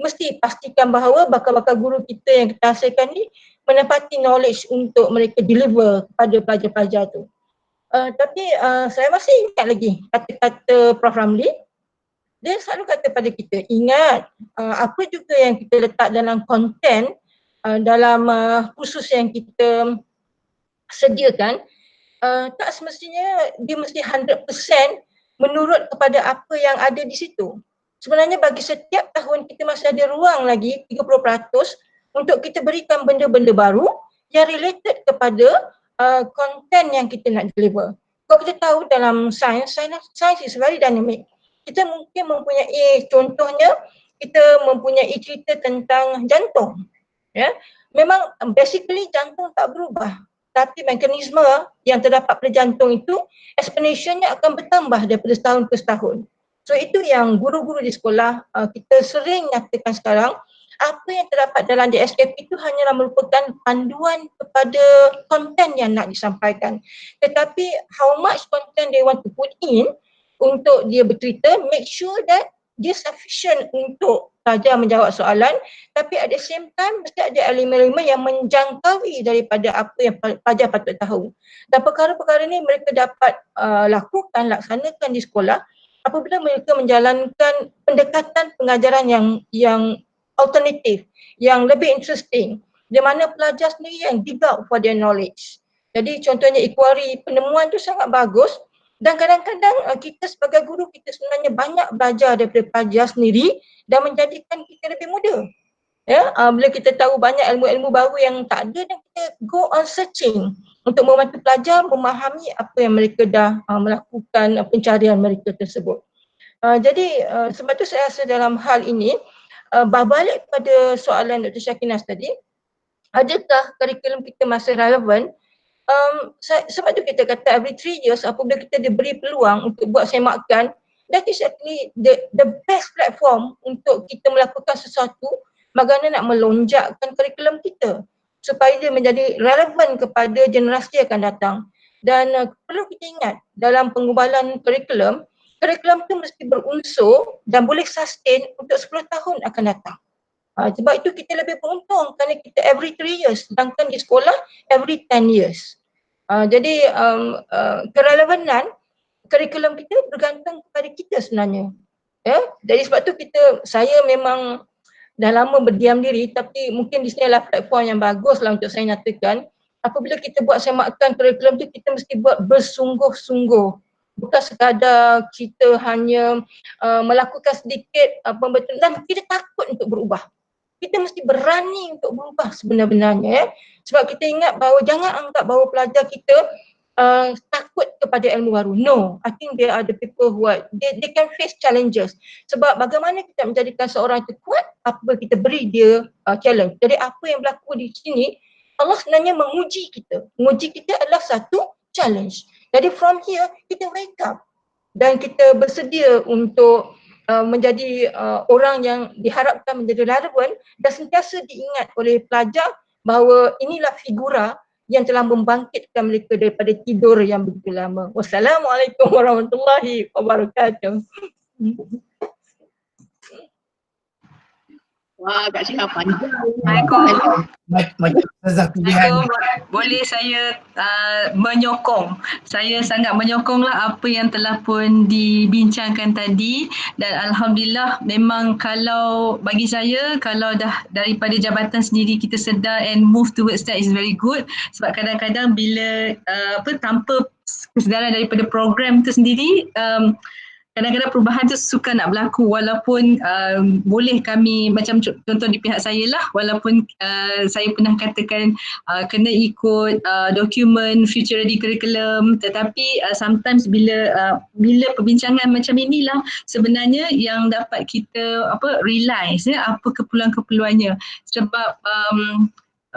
mesti pastikan bahawa bakal-bakal guru kita yang kita hasilkan ni menepati knowledge untuk mereka deliver kepada pelajar-pelajar tu. Tapi saya masih ingat lagi kata-kata Prof. Ramli. Dia selalu kata pada kita, ingat apa juga yang kita letak dalam konten dalam kursus yang kita sediakan, tak semestinya dia mesti 100% menurut kepada apa yang ada di situ. Sebenarnya bagi setiap tahun kita masih ada ruang lagi 30% untuk kita berikan benda-benda baru yang related kepada konten yang kita nak deliver. Kalau kita tahu dalam sains is very dynamic. Kita mungkin mempunyai, contohnya kita mempunyai cerita tentang jantung. Ya, memang basically jantung tak berubah, tapi mekanisme yang terdapat pada jantung itu exponentialnya akan bertambah daripada setahun ke setahun. So itu yang guru-guru di sekolah kita sering nyatakan sekarang, apa yang terdapat dalam DSKP itu hanyalah merupakan panduan kepada konten yang nak disampaikan. Tetapi how much content they want to put in untuk dia bercerita, make sure that dia sufficient untuk pelajar menjawab soalan, tapi at the same time mesti ada elemen-elemen yang menjangkaui daripada apa yang pelajar patut tahu. Dan perkara-perkara ni mereka dapat laksanakan di sekolah apabila mereka menjalankan pendekatan pengajaran yang alternatif, yang lebih interesting, di mana pelajar sendiri yang dig out for their knowledge. Jadi contohnya inquiry, penemuan tu sangat bagus dan kadang-kadang kita sebagai guru kita sebenarnya banyak belajar daripada pelajar sendiri dan menjadikan kita lebih muda. Ya, bila kita tahu banyak ilmu-ilmu baru yang tak ada dan kita go on searching untuk membantu pelajar memahami apa yang mereka dah melakukan pencarian mereka tersebut. Jadi sebab tu saya rasa dalam hal ini berbalik pada soalan Dr. Syakinaz tadi, adakah kurikulum kita masih relevan? Sebab tu kita kata every 3 years apabila kita diberi peluang untuk buat semakan, that is actually the best platform untuk kita melakukan sesuatu bagaimana nak melonjakkan kurikulum kita supaya dia menjadi relevan kepada generasi yang akan datang. Dan perlu kita ingat dalam pengubalan kurikulum tu mesti berunsur dan boleh sustain untuk 10 tahun akan datang. Sebab itu kita lebih beruntung kerana kita every 3 years sedangkan di sekolah every 10 years. Jadi kerelevanan kurikulum kita bergantung kepada kita sebenarnya. Ya, jadi sebab tu saya memang dah lama berdiam diri tapi mungkin di sini adalah platform yang bagus lah untuk saya nyatakan apabila kita buat semakan kurikulum tu kita mesti buat bersungguh-sungguh. Bukan sekadar kita hanya melakukan sedikit pembetulkan, kita takut untuk berubah. Kita mesti berani untuk berubah sebenar-benarnya ya. Sebab kita ingat bahawa jangan anggap bahawa pelajar kita takut kepada ilmu baru. No, I think there are the people who are, they can face challenges. Sebab bagaimana kita menjadikan seorang itu kuat apabila kita beri dia challenge. Jadi apa yang berlaku di sini, Allah sebenarnya menguji kita. Menguji kita adalah satu challenge. Jadi from here, kita wake up dan kita bersedia untuk menjadi orang yang diharapkan menjadi relevan dan sentiasa diingat oleh pelajar bahawa inilah figura yang telah membangkitkan mereka daripada tidur yang begitu lama. Wassalamualaikum warahmatullahi wabarakatuh. Wah, Kak Syirah panjang. Macam Ustazah pilihan. Boleh saya menyokong. Saya sangat menyokonglah apa yang telah pun dibincangkan tadi dan alhamdulillah memang kalau bagi saya kalau dah daripada jabatan sendiri kita sedar and move towards that is very good sebab kadang-kadang bila tanpa kesedaran daripada program tu sendiri kadang-kadang perubahan tu suka nak berlaku walaupun boleh kami macam contoh di pihak saya lah walaupun saya pernah katakan kena ikut dokumen future ready curriculum tetapi sometimes bila perbincangan macam inilah sebenarnya yang dapat kita realize apa keperluan-keperluannya sebab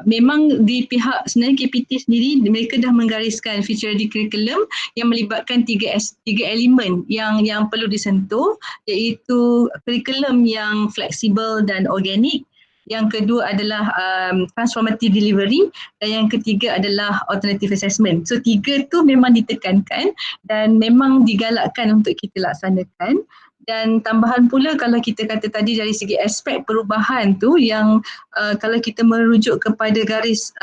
memang di pihak sebenarnya KPT sendiri mereka dah menggariskan future ready curriculum yang melibatkan tiga elemen yang perlu disentuh iaitu curriculum yang fleksibel dan organik, yang kedua adalah transformative delivery dan yang ketiga adalah alternative assessment. So tiga tu memang ditekankan dan memang digalakkan untuk kita laksanakan. Dan tambahan pula kalau kita kata tadi dari segi aspek perubahan tu yang kalau kita merujuk kepada garis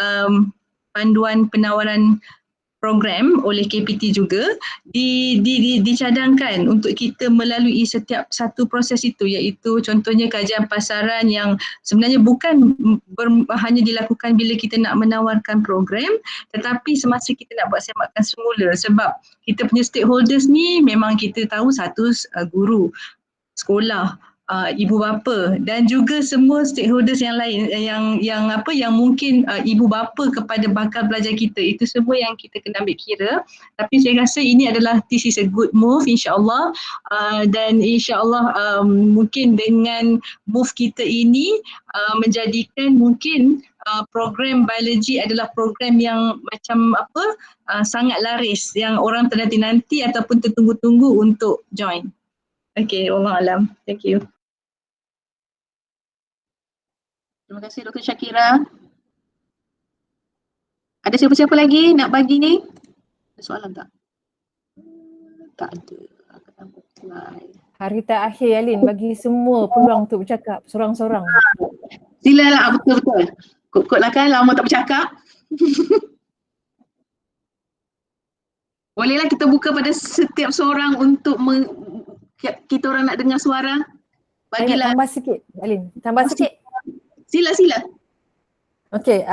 panduan penawaran program oleh KPT juga dicadangkan untuk kita melalui setiap satu proses itu iaitu contohnya kajian pasaran yang sebenarnya bukan hanya dilakukan bila kita nak menawarkan program tetapi semasa kita nak buat semakan semula sebab kita punya stakeholders ni memang kita tahu satu guru, sekolah, ibu bapa dan juga semua stakeholders yang lain yang mungkin ibu bapa kepada bakal belajar kita itu semua yang kita kena ambil kira tapi saya rasa ini adalah this is a good move insya-Allah dan insya-Allah mungkin dengan move kita ini menjadikan mungkin program biologi adalah program yang macam sangat laris yang orang ternanti-nanti ataupun tertunggu-tunggu untuk join. Okay, wallahualam. Thank you. Terima kasih Dr. Syakira. Ada siapa-siapa lagi nak bagi ni? Ada soalan tak? Tak ada. Hari terakhir Alin bagi semua peluang untuk bercakap seorang-seorang. Silalah, betul-betul. Kot-kot lah kan lama tak bercakap. Bolehlah kita buka pada setiap seorang untuk kita orang nak dengar suara. Bagilah. Tambah sikit Alin, tambah sikit. Sila. Okay,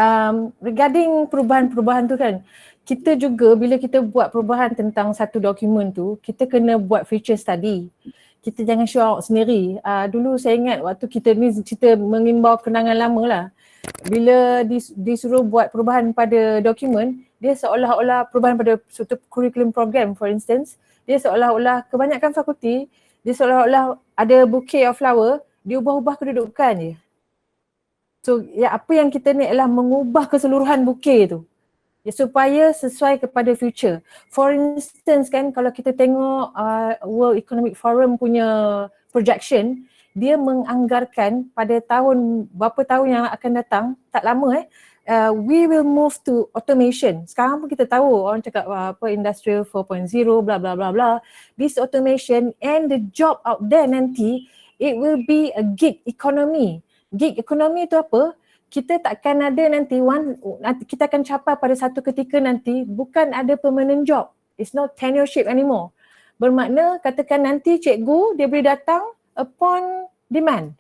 regarding perubahan-perubahan tu kan, kita juga bila kita buat perubahan tentang satu dokumen tu, kita kena buat future study. Kita jangan show out sendiri. Dulu saya ingat waktu kita ni cerita mengimbau kenangan lama lah. Bila disuruh buat perubahan pada dokumen, dia seolah-olah perubahan pada suatu curriculum program for instance, dia seolah-olah kebanyakan fakulti, dia seolah-olah ada bouquet of flower, dia ubah-ubah kedudukan je. So ya, apa yang kita ni adalah mengubah keseluruhan bouquet tu ya, supaya sesuai kepada future. For instance kan, kalau kita tengok World Economic Forum punya projection, dia menganggarkan pada berapa tahun yang akan datang, tak lama we will move to automation. Sekarang pun kita tahu orang cakap industrial 4.0 bla bla bla bla. This automation and the job out there nanti, it will be a gig economy. Gig economy tu apa? Kita takkan ada nanti kita akan capai pada satu ketika nanti bukan ada permanent job. It's not tenureship anymore. Bermakna katakan nanti cikgu dia boleh datang upon demand.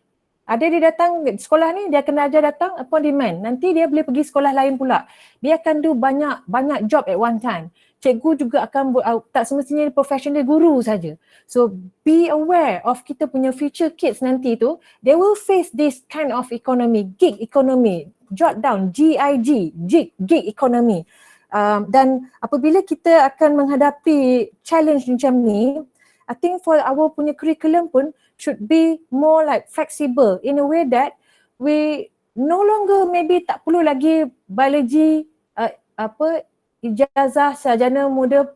Ada dia datang sekolah ni, dia akan ajar datang upon demand. Nanti dia boleh pergi sekolah lain pula. Dia akan do banyak job at one time. Cikgu juga akan tak semestinya profession dia guru saja. So be aware of kita punya future kids nanti tu, they will face this kind of economy, gig economy. Jot down GIG, gig economy. Dan apabila kita akan menghadapi challenge macam ni, I think for our punya curriculum pun should be more like flexible in a way that we no longer maybe tak perlu lagi biologi ijazah sarjana muda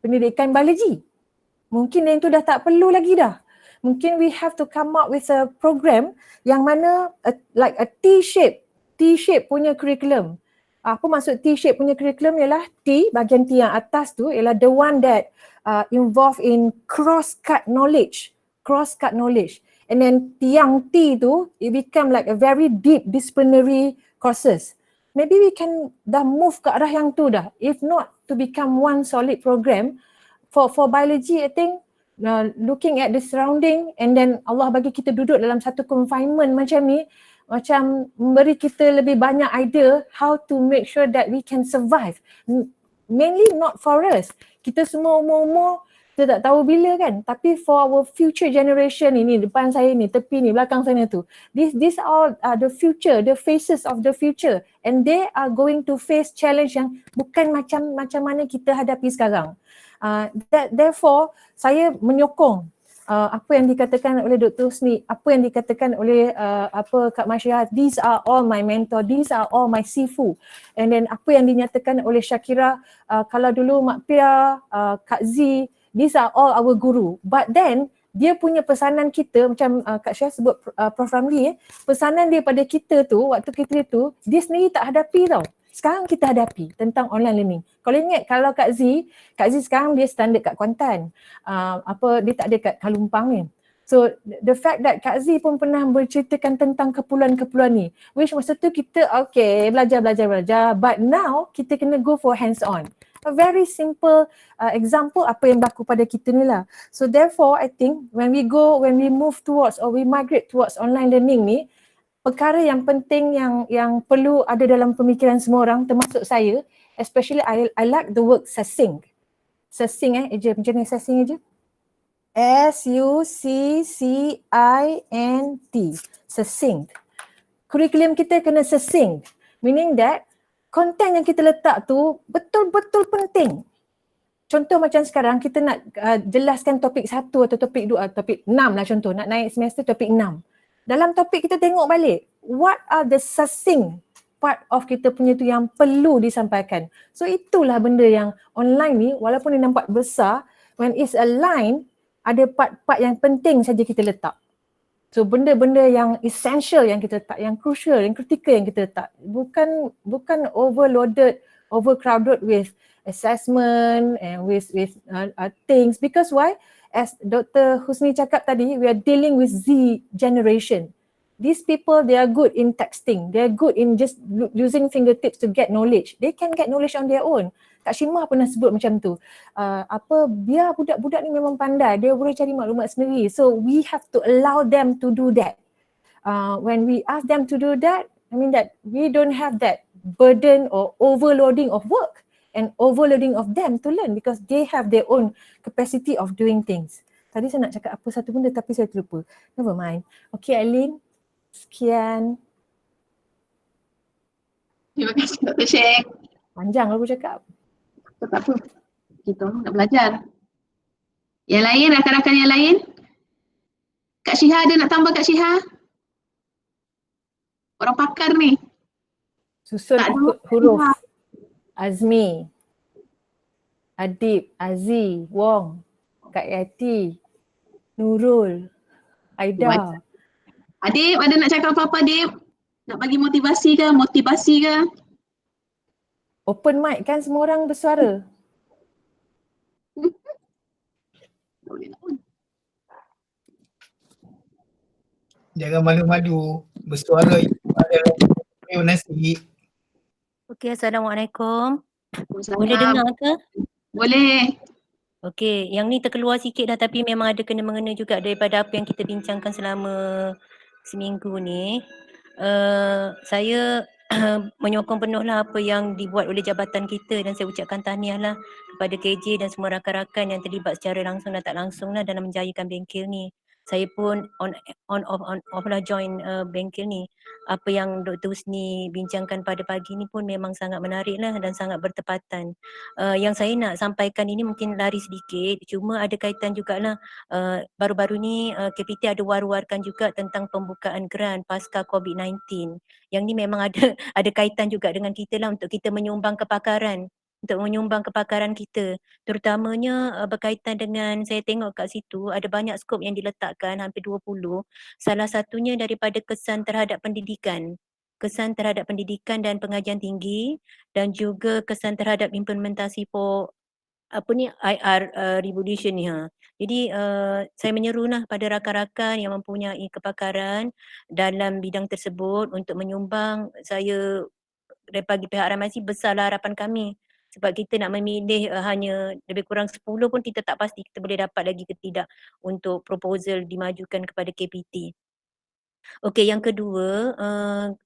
pendidikan biologi. Mungkin yang tu dah tak perlu lagi dah. Mungkin we have to come up with a program yang mana like a T-shape punya curriculum. Apa maksud T-shape punya curriculum ialah bahagian T yang atas tu ialah the one that involved in cross-cut knowledge. And then tiang T tu, it become like a very deep disciplinary courses. Maybe we can dah move ke arah yang tu dah. If not to become one solid program for biology, I think looking at the surrounding and then Allah bagi kita duduk dalam satu confinement macam ni, macam memberi kita lebih banyak idea how to make sure that we can survive. Mainly not for us. Kita semua umur-umur kita tak tahu bila kan, tapi for our future generation ini, depan saya ni, tepi ni, belakang sana tu, these are the future, the faces of the future, and they are going to face challenge yang bukan macam mana kita hadapi sekarang. Therefore saya menyokong apa yang dikatakan oleh Dr. Husni, apa yang dikatakan oleh Kak Masyihat, these are all my mentor, these are all my sifu. And then apa yang dinyatakan oleh Syakira, kalau dulu Mak Pia, Kak Z, these are all our guru. But then dia punya pesanan kita, macam Kak Syah sebut Prof. Ramli, pesanan dia pada kita tu, waktu kita tu, dia sendiri tak hadapi tau. Sekarang kita hadapi tentang online learning. Kalau ingat, kalau Kak Z sekarang dia standard kat Kuantan. Dia tak ada kat Kalumpang ni. So the fact that Kak Z pun pernah berceritakan tentang keperluan-keperluan ni, which masa tu kita belajar, but now kita kena go for hands on. A very simple example apa yang berlaku pada kita ni lah. So therefore I think when we move towards or we migrate towards online learning ni, perkara yang penting yang perlu ada dalam pemikiran semua orang, termasuk saya, especially I like the word succinct. Succinct macam ni succinct je. SUCCINT. Succinct. Curriculum kita kena succinct. Meaning that konten yang kita letak tu betul-betul penting. Contoh macam sekarang kita nak jelaskan topik 1 atau topik 2, topik 6 lah contoh, nak naik semester topik 6. Dalam topik kita tengok balik, what are the succinct part of kita punya tu yang perlu disampaikan. So itulah benda yang online ni, walaupun dia nampak besar, when it's aligned, ada part-part yang penting saja kita letak. So benda-benda yang essential yang kita letak, yang crucial, yang critical yang kita letak. Bukan overloaded, overcrowded with assessment and with things. Because why? As Dr. Husni cakap tadi, we are dealing with Z generation. These people, they are good in texting. They are good in just using fingertips to get knowledge. They can get knowledge on their own. Kak Shimah pernah sebut macam tu. Biar budak-budak ni memang pandai, dia boleh cari maklumat sendiri. So we have to allow them to do that. When we ask them to do that, I mean that we don't have that burden or overloading of work and overloading of them to learn because they have their own capacity of doing things. Tadi saya nak cakap apa satu benda tapi saya terlupa. Never mind. Okay Aileen, sekian. Terima kasih Dr. Sheikh. Panjang aku cakap. Tak apa. Kita orang nak belajar. Yang lain, rakan-rakan yang lain? Kak Syiha ada nak tambah Kak Syiha? Orang pakar ni. Susun Tak ikut tahu. huruf. Azmi, Adib, Azi, Wong, Kak Yati, Nurul, Aida. Adib, ada nak cakap apa-apa Adib? Nak bagi motivasi ke? Motivasi ke? Open mic kan semua orang bersuara. Boleh nak pun. Jangan malu-malu. Bersuara itu ada nasi. Okey, Assalamualaikum. Waalaikumsalam. Boleh dengar ke? Boleh. Okey, yang ni terkeluar sikit dah tapi memang ada kena-mengena juga daripada apa yang kita bincangkan selama seminggu ni. Saya menyokong penuhlah apa yang dibuat oleh jabatan kita dan saya ucapkan tahniah lah kepada KJ dan semua rakan-rakan yang terlibat secara langsung dan tak langsung lah dalam menjayakan bengkel ni. Saya pun on off lah join bengkel ni. Apa yang Dr. Husni bincangkan pada pagi ni pun memang sangat menarik lah dan sangat bertepatan. Yang saya nak sampaikan ini mungkin lari sedikit, cuma ada kaitan jugalah baru-baru ni KPT ada war-warkan juga tentang pembukaan geran pasca COVID-19. Yang ni memang ada kaitan juga dengan kita lah untuk kita menyumbang kepakaran. Untuk menyumbang kepakaran kita, terutamanya berkaitan dengan saya tengok kat situ ada banyak skop yang diletakkan hampir 20. Salah satunya daripada kesan terhadap pendidikan dan pengajian tinggi dan juga kesan terhadap implementasi IR revolution ni. Jadi saya menyerulah pada rakan-rakan yang mempunyai kepakaran dalam bidang tersebut untuk menyumbang. Saya daripada pihak RMIC besarlah harapan kami. Sebab kita nak memilih hanya lebih kurang 10 pun kita tak pasti kita boleh dapat lagi ke tidak untuk proposal dimajukan kepada KPT. Okey, yang kedua,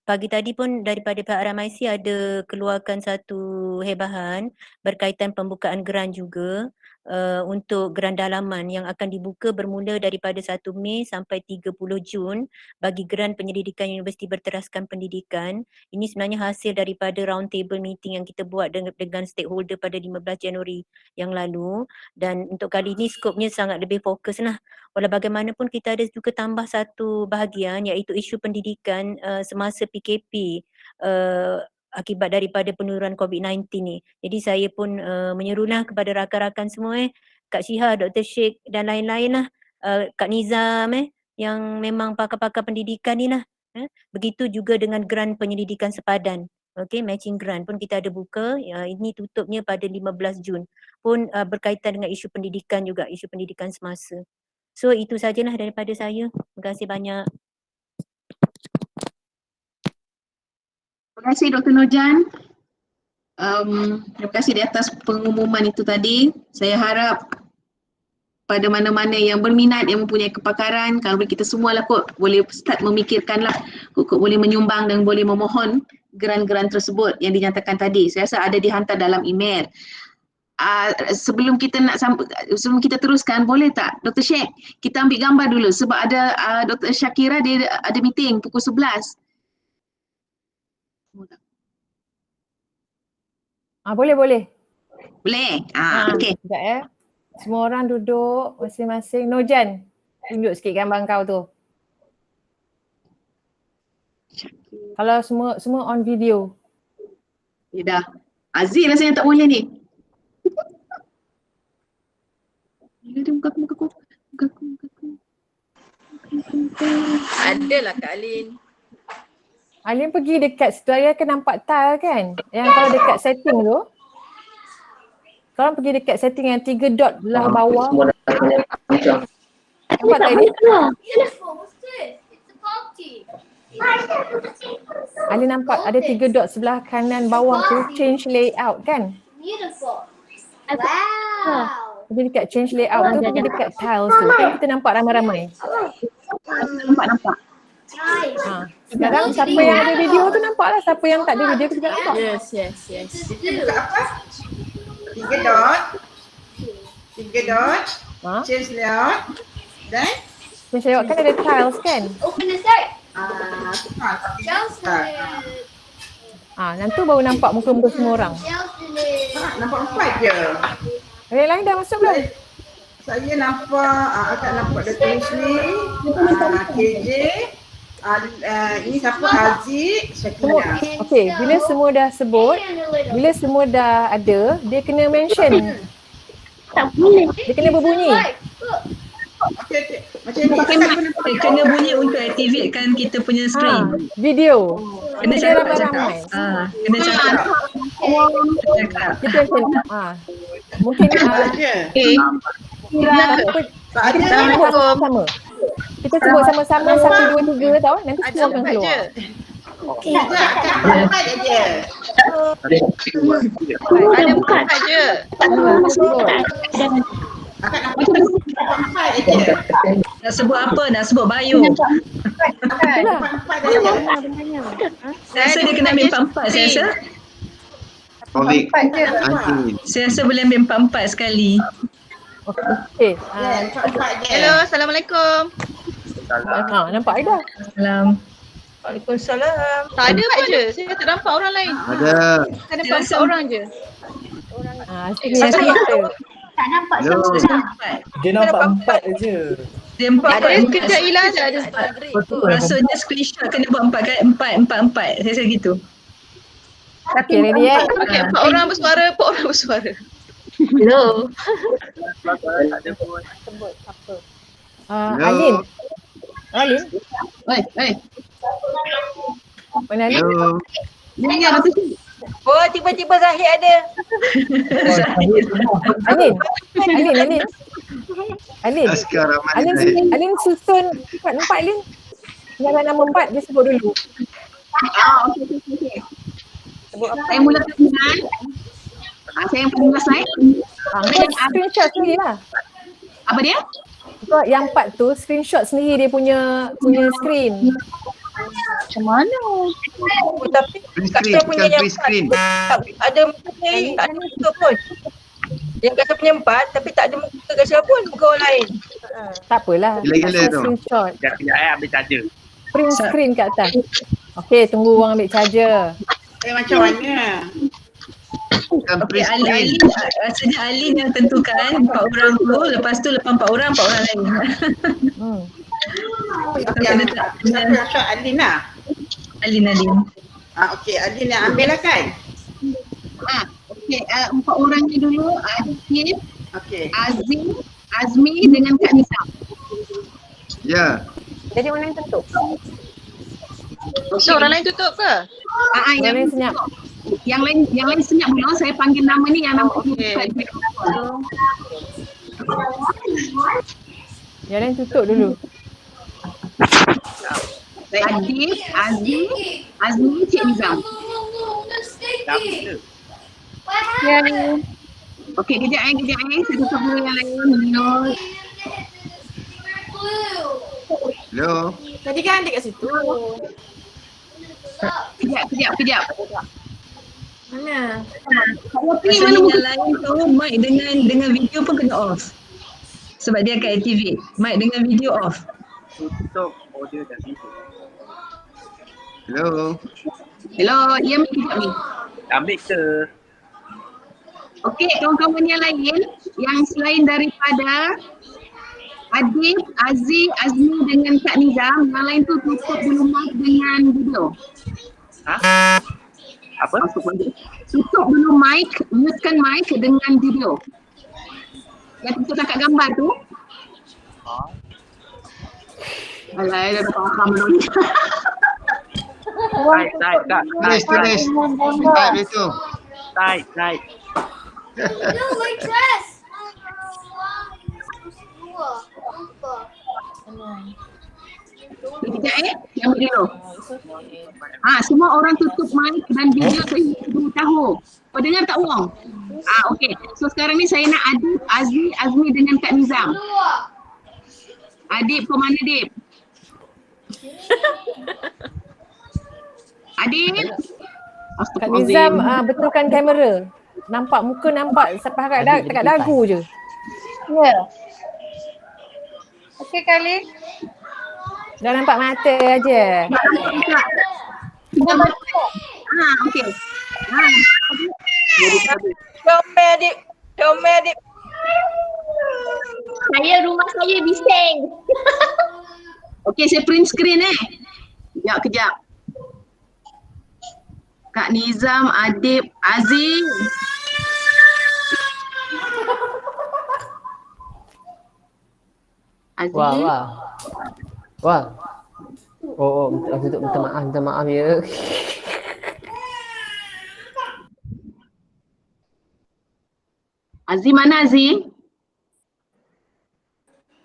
pagi tadi pun daripada pihak RMIC ada keluarkan satu hebahan berkaitan pembukaan geran juga untuk geran dalaman yang akan dibuka bermula daripada 1 Mei sampai 30 Jun bagi geran penyelidikan Universiti Berteraskan Pendidikan. Ini sebenarnya hasil daripada round table meeting yang kita buat dengan stakeholder pada 15 Januari yang lalu dan untuk kali ini skopnya sangat lebih fokus lah. Walau bagaimanapun kita ada juga tambah satu bahagian iaitu isu pendidikan semasa PKP akibat daripada penurunan COVID-19 ni. Jadi saya pun menyerulah kepada rakan-rakan semua Kak Syiha, Dr. Sheikh dan lain-lain lah, Kak Nizam yang memang pakar-pakar pendidikan ni lah. Begitu juga dengan geran penyelidikan sepadan. Okey, matching grant pun kita ada buka. Ini tutupnya pada 15 Jun. Pun berkaitan dengan isu pendidikan juga, isu pendidikan semasa. So itu sajalah daripada saya. Terima kasih banyak. Terima kasih Dr. Nurjan. Terima kasih di atas pengumuman itu tadi. Saya harap pada mana-mana yang berminat, yang mempunyai kepakaran, kalau kita semualah kot boleh start memikirkanlah, kot boleh menyumbang dan boleh memohon geran-geran tersebut yang dinyatakan tadi. Saya rasa ada dihantar dalam email. Sebelum kita teruskan, boleh tak Dr. Sheikh kita ambil gambar dulu sebab ada Dr. Shakira dia ada meeting pukul 11. Boleh. Boleh? Okey. Sekejap Semua orang duduk masing-masing. Nurjan, tunjuk sikit gambar kau tu. Kalau semua on video. Ya dah. Aziz rasanya tak boleh ni. Muka-muka. Adalah Kak Alin. Alin pergi dekat situ, Alin akan nampak tile kan? Yang kalau dekat setting tu. Korang pergi dekat setting yang 3 dot belah bawah. Nampak tak ini? Alin nampak ada 3 dot sebelah kanan bawah tu, change layout kan? Pergi dekat change layout tu, pergi dekat tiles tu. Kan kita nampak ramai-ramai. Nampak. Sekarang siapa yang ada video tu nampak lah, siapa yang tak ada video tu juga nampak. Yes. Kita buka apa? 3 dot. 3 dot. Ha? Change layout. Dan Macam lewat kan ada tiles kan? Nanti baru nampak muka-muka semua orang. nampak 4 je. Yang lain dah masuk belum? Saya nampak, akak nampak Dato' Husni, KJ, ini siapa? Aziz, Semua, Syakina. okey, bila semua dah sebut, bila semua dah ada, dia kena mention. Dia kena berbunyi. Okey. Macam ni. Kena bunyi untuk activatekan kita punya screen. Video. Kena Video cakap. ramai-ramai. Kena cakap. Kita macam mungkin Saja. Assalamualaikum. Sama. Kita sebut sama-sama 1, 2, 3 tau. Nanti semua akan keluar. Sekejap, akak 4 je. Ada 4 je. Akak nampak 4 je. Nak sebut apa? Nak sebut bio. Itulah. 4 je. Saya rasa dia kena ambil 4 saya rasa. Covid. Nanti. Saya rasa boleh ambil 4 sekali. Okey. Ya, 4 je. Hello, Assalamualaikum. Nampak dah. Salam. Waalaikumsalam. Tak ada pun je. Saya tak nampak orang lain. Ada. Saya nampak 4 orang je. Sini kita. Hello. Dia nampak 4 je. Dia 4. Ada kejap hilang je ada. Maksudnya screenshot kena buat 4 kali 4. Saya rasa gitu. Okey, ready eh? Okay, 4 orang bersuara, 4 orang bersuara. Hello. Alin. Alin? Mana Alin? Hello. Oh, tiba-tiba Zahid ada. Alin. Alin. Askar Rahman. Alin susun nampak Alin? Jangan nama 4 dia sebut dulu. Saya mulakan dengan saya yang paling last slide. Kau screenshot sendiri lah. Apa dia? Kau yang 4 tu screenshot sendiri dia punya screen. Macam mana? Oh, tapi Print kat screen, saya punya bukan yang print screen. 4 tak ada muka saya, tak ada muka pun. Yang kat saya punya 4 tapi tak ada muka kat saya pun, muka orang lain. Tak apalah. Gila-gila tu. Screenshot. Sekejap ambil charger. Print screen kat atas. Okey, tunggu orang ambil charger. Macam mana? Bukan Okey, print screen. rasanya Alin yang tentukan 4 orang tu, lepas tu lepas 4 orang lain. Yang siapa yang shot Alin lah? Alin. Okey, Alin yang ambil lah kan? Okey, 4 orang ni dulu Adib, Okey. Azim, Azmi dengan Kak Nisa. Ya. Jadi orang lain tutup. So, orang lain tutup ke? Orang lain senyap. Yang lain senyap dulu, saya panggil nama ni yang nampak okey. Yang lain tutup dulu. Adib, Azim, Azmi, Cik Nizam. Okey, kejap saya tutup dulu yang lain dulu. Hello. Tadi kan adik kat situ. Kejap. Mana? Rasanya yang lain tu mic dengan video pun kena off. Sebab dia akan activate. Mic dengan video off. Tutup audio dan video. Hello. Hello, diam kejap ni. Ambil ke? Okey, kawan-kawan yang lain yang selain daripada Adib, Aziz, Azmi dengan Kak Nizam, yang lain tu tutup dulu mic dengan video. Apa? Tutup dulu mic, mutekan mic dengan video. Yang tutup kat gambar tu. Alah, dah faham dulu. Tulis. Type itu. Type. Kejap yang dulu. Semua orang tutup mic dan video saya beritahu. Kau dengar tak Wong? Okey. So sekarang ni saya nak Adib, Azmi dengan Kak Nizam. Adib, kau mana Adib? Adib. Kak Nizam betulkan kamera. Nampak muka nampak sampai dekat dagu je. Ya. Okey kali. Dah nampak mata aja. Okey. Comel adik. Rumah saya bising. Okey, saya print screen Kejap. Kak Nizam, Adib, Aziz. Aziz. Wah. Oh, minta maaf ya. Aziz mana Aziz?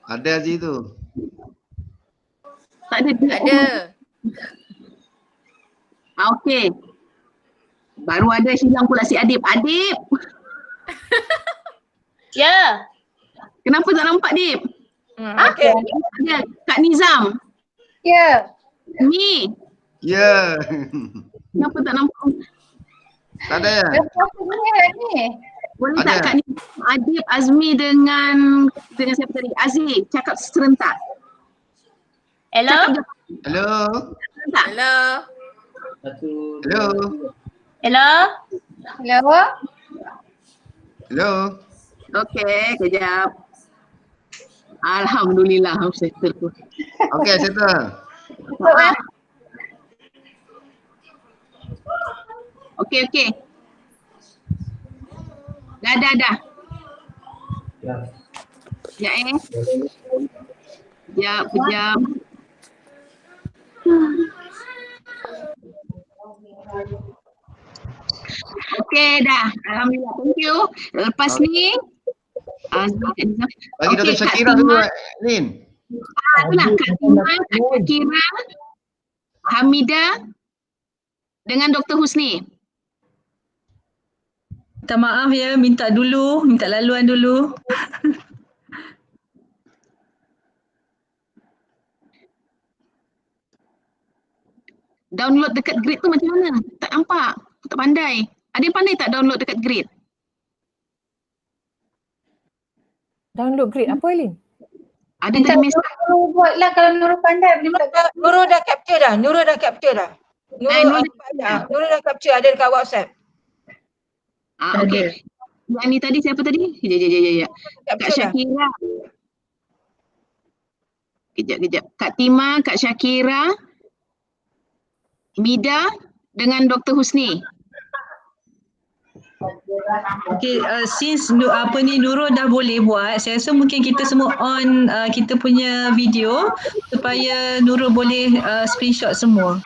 Ada Aziz tu. Tak ada. Ada. Okey. Baru ada hilang pula si Adib. Adib. Ya. Kenapa tak nampak Adib? Okey. Ada Kak Nizam. Ya. Ni. Ya. Kenapa tak nampak? Tak ada ya? Boleh Ada. tak Kak Nizam, Adib, Azmi dengan siapa tadi? Aziz cakap serentak. Hello. Hello. Serentak. Hello. Hello. Hello. Hello. Hello. Okey, kejap. Alhamdulillah, settle tu. Okey, settle. Okey. Dah. Ya Kejap. Okey dah. Alhamdulillah. Thank you. Lepas ni Bagi Dr. Syakira dulu, Lin. itulah Kak Tima, Kak Syakira, Hamida dengan Dr. Husni. Minta maaf ya, minta laluan dulu. Download dekat Grid tu macam mana? Tak nampak. Tak pandai. Ada yang pandai tak download dekat Grid? Download Grid apa Lin? Ada tadi mesej. Buatlah kalau Nurul pandai. Nurul dah capture dah. Nurul dah capture dah. Nurul dah capture ada dekat WhatsApp. Okey. Yang ni tadi siapa tadi? Kejap. Kak Syakira. Kejap. Kak Tima, Kak Syakira, Mida dengan Dr. Husni. Okay, since Nurul dah boleh buat, saya rasa mungkin kita semua on kita punya video supaya Nurul boleh screenshot semua.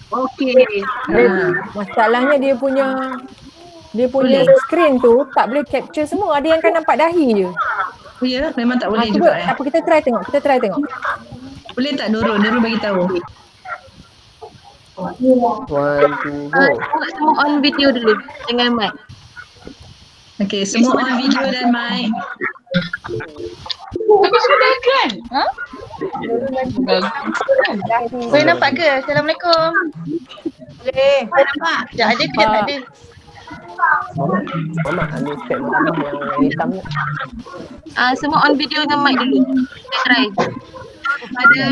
Okey. Masalahnya dia punya screen tu tak boleh capture semua. Ada yang kan nampak dahi je. Ya, memang tak boleh Cuba, juga. apa kita try tengok. Boleh tak Nurul bagi tahu. 1, 2, go. Semua on video dulu dengan mic. Okey, semua on video dan mic. Tapi sudah kan? Boleh nampak ke? Assalamualaikum. Boleh. Boleh nampak? Sekejap ada ke tak ada? Mama ambil step yang hitam ni. Semua on video dengan mic dulu. Kita try. Kepada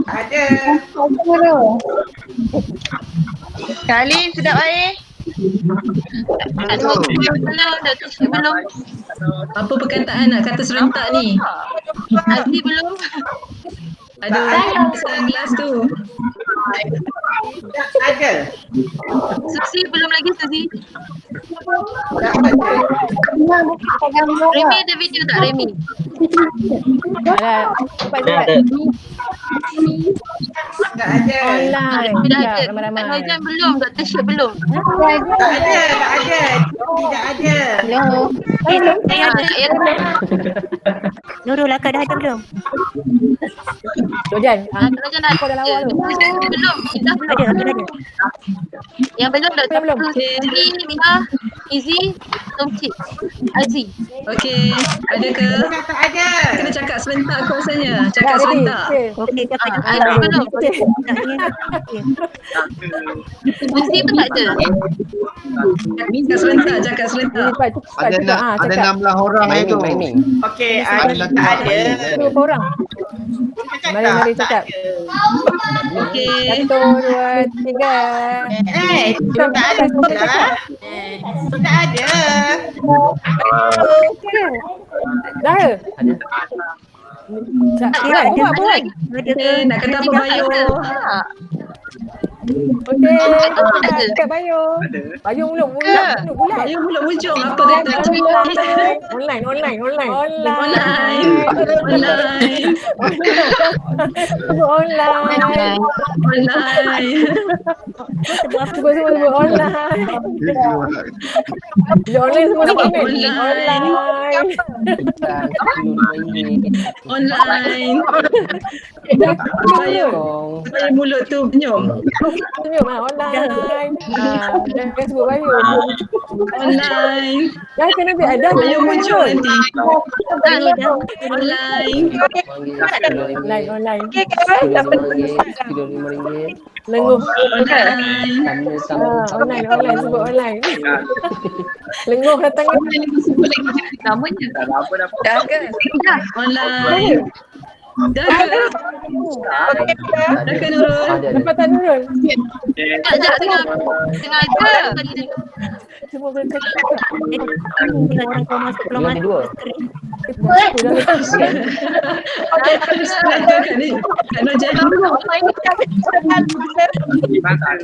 Ada. Kali sedap air. Belum. Apa perkataan nak kata serentak ni? Azli belum. Aduh, sunglass tu. Ada. Susi belum lagi Susi. Remy ada video tak Remy? Cepat. Tak ada. Online. Sudah ada. Ramai-ramai. Faizan belum, Dr. Syed belum. Tak ada. Tidak ada. Hello. Saya ada. Nurul Akak dah ada belum? Dojan, Rojan dah dah lawa tu. belum. Kita belum. Ada. Yang belum Dr. Belum. Susi, Mira, Izzy, Cik Aziz. Okey, ada ke? Tak ada. Kena cakap serentak kuasanya. Cakap serentak. Okey, cakap Ada belum? Aziz pun tak ada. Cakap serentak, cakap serentak. Ada 16 orang itu. Okey, ada tak ada. Berapa orang? Mari cakap. Okey. 1, 2, 3. Tak ada pula. Tak ada. Dah. Buat. Okey, nak kata apa Bayu? Okey, cakap Bayu. Bayu mulut bulat. Bayu mulut hujung apa kata? Online. Online. Sebut online. Bila online semua sebut Online. Bayu mulut tu penyum. Senyum online. Jangan sebut Bayu. Online. Dah kena biar ada Bayu muncul nanti. Online. Online. RM5. Lenguh. Online. Online sebut online. Lenguh datang. Namanya. Tak ada apa dah. Dah ke? Online. Dah ke? Dah ke Nurul? Dapat tak Nurul? Tak tengah ada. Semua boleh cakap. Orang kau masuk belum Yang kedua. Kak Noja.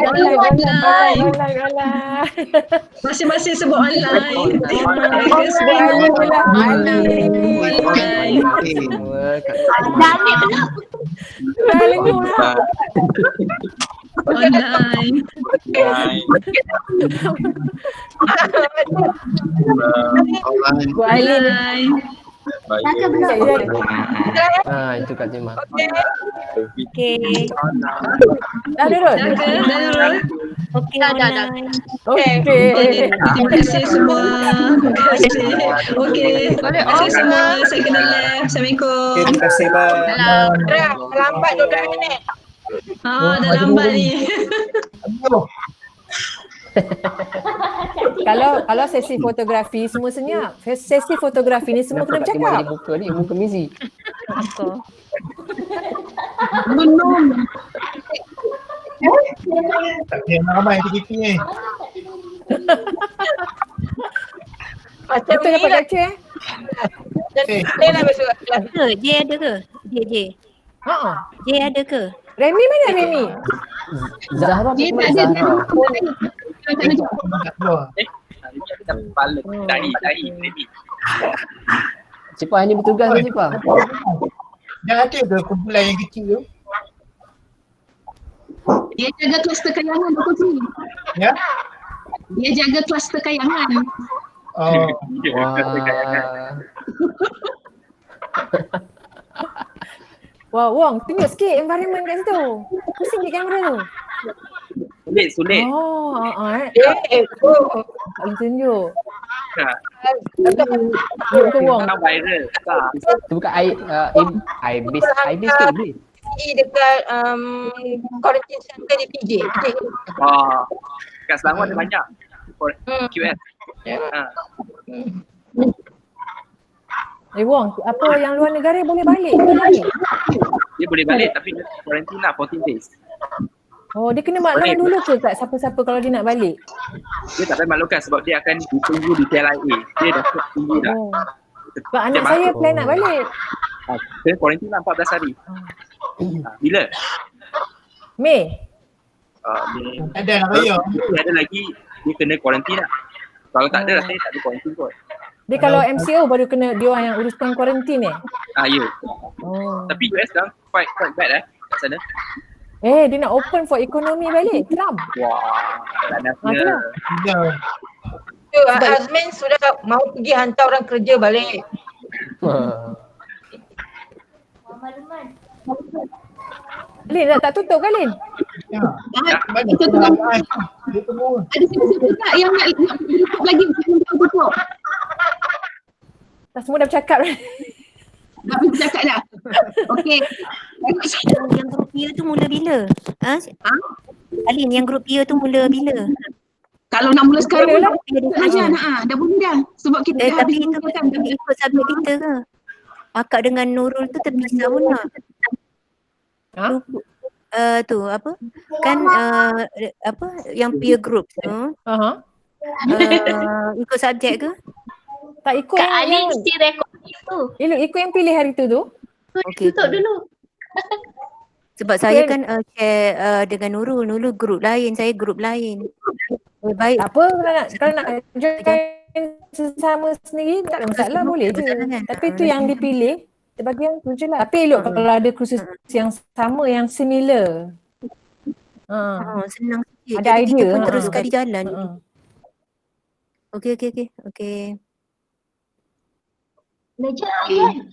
Online. Masing-masing sebut online. Online. Online. Itu Kak Jema. Okey. Dah Nurul? Dah Nurul? Okey, Dah. Okey. Terima kasih semua. Terima kasih. Okey. Terima kasih semua. Saya kena left. Assalamualaikum. Terima kasih, Pak. Lambat 12 minit. Dah lambat ni. Kalau sesi fotografi semua senyap. Sesi fotografi ni semua kena bercakap. Muka ni, muka Mizi. Tak ada ramai PKP ni. Macam Betul ni dapat lah. lecture Dia nak masuk kelas. J ada ke? J. Haa. J ada ke? Remy mana Remy? Zahra Dia pun tak ada. Zahra. Tak keluar. Hari ni aku dah kepala. Dahi. Baby. Cipah ni bertugas ke Cipah? Dah ada ke kumpulan yang kecil tu? Dia jaga kluster kayangan Dr. Sri. Ya? Dia jaga kluster kayangan. Oh. Wah, Wong, tunjuk sikit environment kat situ. Pusing je kamera tu. Sulit. Oh, tunjuk. Tunjuk ke Wong. Nak viral. Tak. Tu bukan Ibis ke Iblis? Dekat quarantine center di PJ. Kat Selangor ada banyak. QS. Wong, apa yang luar negara boleh balik? Dia boleh balik tapi dia quarantine lah 14 days. Oh, dia kena maklum dulu ke kat siapa-siapa kalau dia nak balik? Dia tak payah maklumkan sebab dia akan ditunggu di TLIA. Dia dah tunggu dah. Sebab anak saya plan nak balik. Dia quarantine lah 14 hari. Bila? Mei? Ada nak raya. Dia ada lagi, dia kena quarantine lah. Kalau tak ada, rasanya tak ada quarantine kot. Dia kalau MCO baru kena dia orang yang uruskan kuarantin Ya. Tapi US dah quite bad kat sana. Dia nak open for economy balik, Trump. Wah, itulah. Azmin sudah mau pergi hantar orang kerja balik. Lin, tak tutup kan Lin? Ada siapa-siapa tak yang nak tutup lagi sebelum kita tutup? Semua dah bercakap. Dah bercakap dah. Okey. Yang grup peer tu mula bila? Alin, yang grup peer tu mula bila? Kalau nak mula sekarang Boleh lah. dah boleh dah. Sebab kita dah tapi habis itu kan ikut subjek kita ke? Akak dengan Nurul tu terpisah pun tak? Tu apa? Kan apa yang peer group tu? Ikut subjek ke? Tak ikut Kak yang Ali mesti rekod itu. ikut yang pilih hari tu tu. Okey. Tutup dulu. Sebab saya kan share dengan Nurul. Nurul grup lain, saya grup lain. Baik. Tak apa, kalau nak join sesama sendiri tak ada masalah, boleh je. Tapi tu yang dipilih bagi yang tu je lah. Tapi elok kalau ada kursus yang sama, yang similar. Senang sikit. Ada Jadi idea. kita pun terus sekali jalan. Okey. Najat Okey.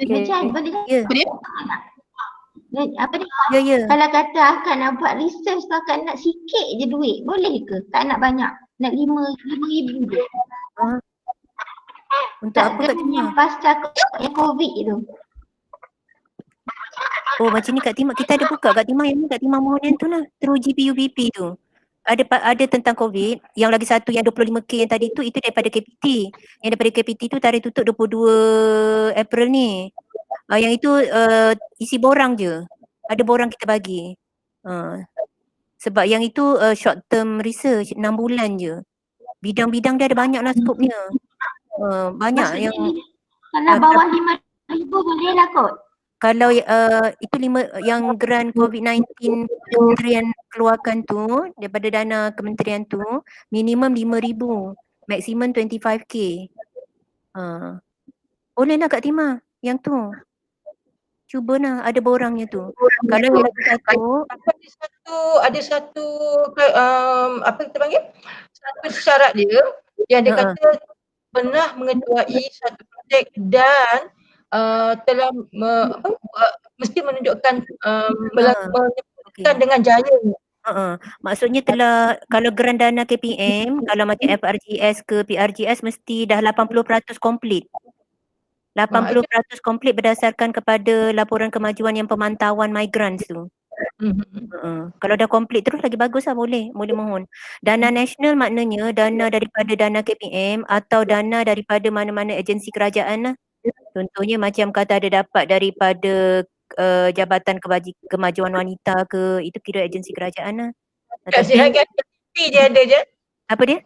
boleh tak? Ya. Apa ni? Ya. Kalau kata akan nak buat research tu akan nak sikit je duit, boleh ke? Tak nak banyak, nak 5,000 je. Untuk apa Kak Tima? Yang pasca yang COVID tu. Oh macam ni Kak Tima, kita ada buka Kak Tima, yang ni Kak Tima mohon tu lah, teruji PUBP tu. Ada tentang COVID, yang lagi satu yang 25K yang tadi tu, itu daripada KPT. Yang daripada KPT tu tarikh tutup 22 April ni. Yang itu isi borang je. Ada borang kita bagi. Sebab yang itu short term research, 6 bulan je. Bidang-bidang dia ada banyak lah skopnya. Banyak. Maksudnya, yang kalau bawah 5,000 boleh lah kot. Kalau itu yang grant COVID-19 kementerian keluarkan tu, daripada dana kementerian tu, minimum 5,000, maksimum 25K. Boleh lah Kak Tima, yang tu. Cuba lah, ada borangnya tu. Kalau yang lagi satu, ada satu apa kita panggil? Satu syarat dia yang dia kata pernah mengetuai satu projek dan telah mesti menunjukkan menyebutkan dengan jaya. Maksudnya telah, kalau grant dana KPM, kalau macam FRGS ke PRGS mesti dah 80% komplit. 80% komplit berdasarkan kepada laporan kemajuan yang pemantauan migrants tu. Kalau dah komplit terus lagi bagus lah, boleh mohon. Dana nasional maknanya dana daripada dana KPM atau dana daripada mana-mana agensi kerajaan lah. Contohnya macam kata ada dapat daripada Jabatan Kemajuan Wanita ke, itu kira agensi kerajaan lah. Kat Sihagan KPP dia ada je. Apa dia?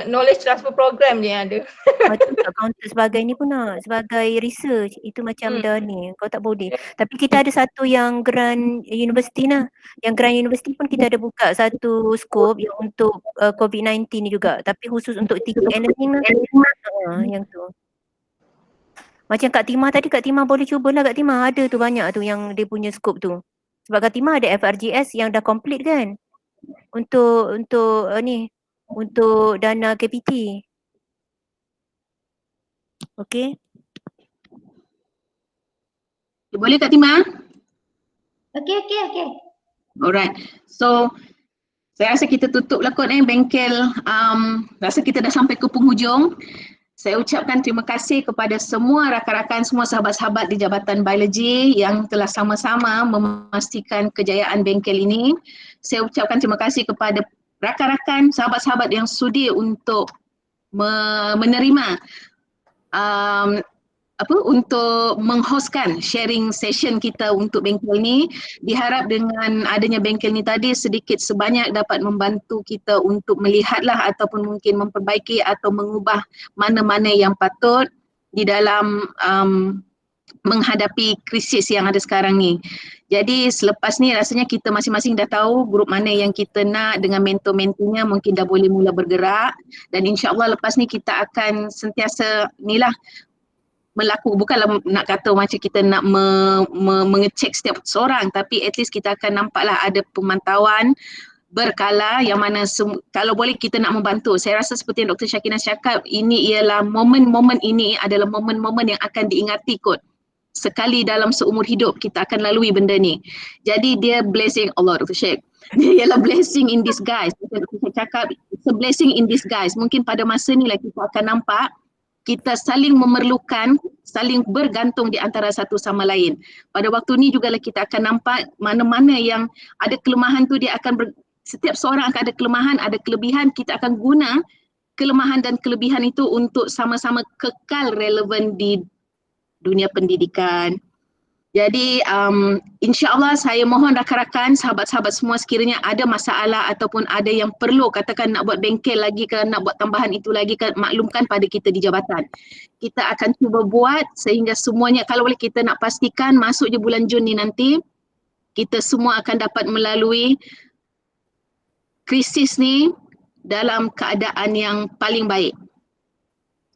Knowledge transfer program dia ada. Macam tak counter sebagai ni pun nak, sebagai research, itu macam dah ni, kau tak boleh. Tapi kita ada satu yang grant universiti lah. Yang grant universiti pun kita ada buka satu scope yang untuk COVID-19 ni juga, tapi khusus untuk teaching and learning lah. Yang tu. Macam Kak Tima tadi, Kak Tima boleh cubalah Kak Tima, ada tu banyak tu yang dia punya scope tu. Sebab Kak Tima ada FRGS yang dah complete kan? Untuk ni, untuk dana KPT. Okey. Boleh Kak Tima? Okey. Alright. So saya rasa kita tutup lah kot bengkel. Rasa kita dah sampai ke penghujung. Saya ucapkan terima kasih kepada semua rakan-rakan, semua sahabat-sahabat di Jabatan Biologi yang telah sama-sama memastikan kejayaan bengkel ini. Saya ucapkan terima kasih kepada rakan-rakan, sahabat-sahabat yang sudi untuk menerima untuk menghostkan sharing session kita untuk bengkel ni. Diharap dengan adanya bengkel ni tadi sedikit sebanyak dapat membantu kita untuk melihatlah ataupun mungkin memperbaiki atau mengubah mana-mana yang patut di dalam menghadapi krisis yang ada sekarang ni. Jadi selepas ni rasanya kita masing-masing dah tahu grup mana yang kita nak, dengan mentor-mentornya mungkin dah boleh mula bergerak, dan insya-Allah lepas ni kita akan sentiasa nilah bukanlah nak kata macam kita nak mengecek setiap seorang, tapi at least kita akan nampaklah ada pemantauan berkala yang mana kalau boleh kita nak membantu. Saya rasa seperti yang Dr. Syakina cakap, ini ialah momen-momen ini adalah momen-momen yang akan diingati kot. Sekali dalam seumur hidup kita akan lalui benda ni. Jadi dia blessing Allah, Dr. Syek. Dia ialah blessing in disguise. Saya cakap, it's a blessing in disguise. Mungkin pada masa ni lah kita akan nampak kita saling memerlukan, saling bergantung di antara satu sama lain. Pada waktu ni jugalah kita akan nampak mana-mana yang ada kelemahan tu dia akan setiap seorang akan ada kelemahan, ada kelebihan, kita akan guna kelemahan dan kelebihan itu untuk sama-sama kekal relevan di dunia pendidikan. Jadi insya-Allah saya mohon rakan-rakan, sahabat-sahabat semua sekiranya ada masalah ataupun ada yang perlu katakan nak buat bengkel lagi ke, nak buat tambahan itu lagi ke, maklumkan pada kita di jabatan. Kita akan cuba buat sehingga semuanya, kalau boleh kita nak pastikan masuk je bulan Jun ni nanti, kita semua akan dapat melalui krisis ni dalam keadaan yang paling baik.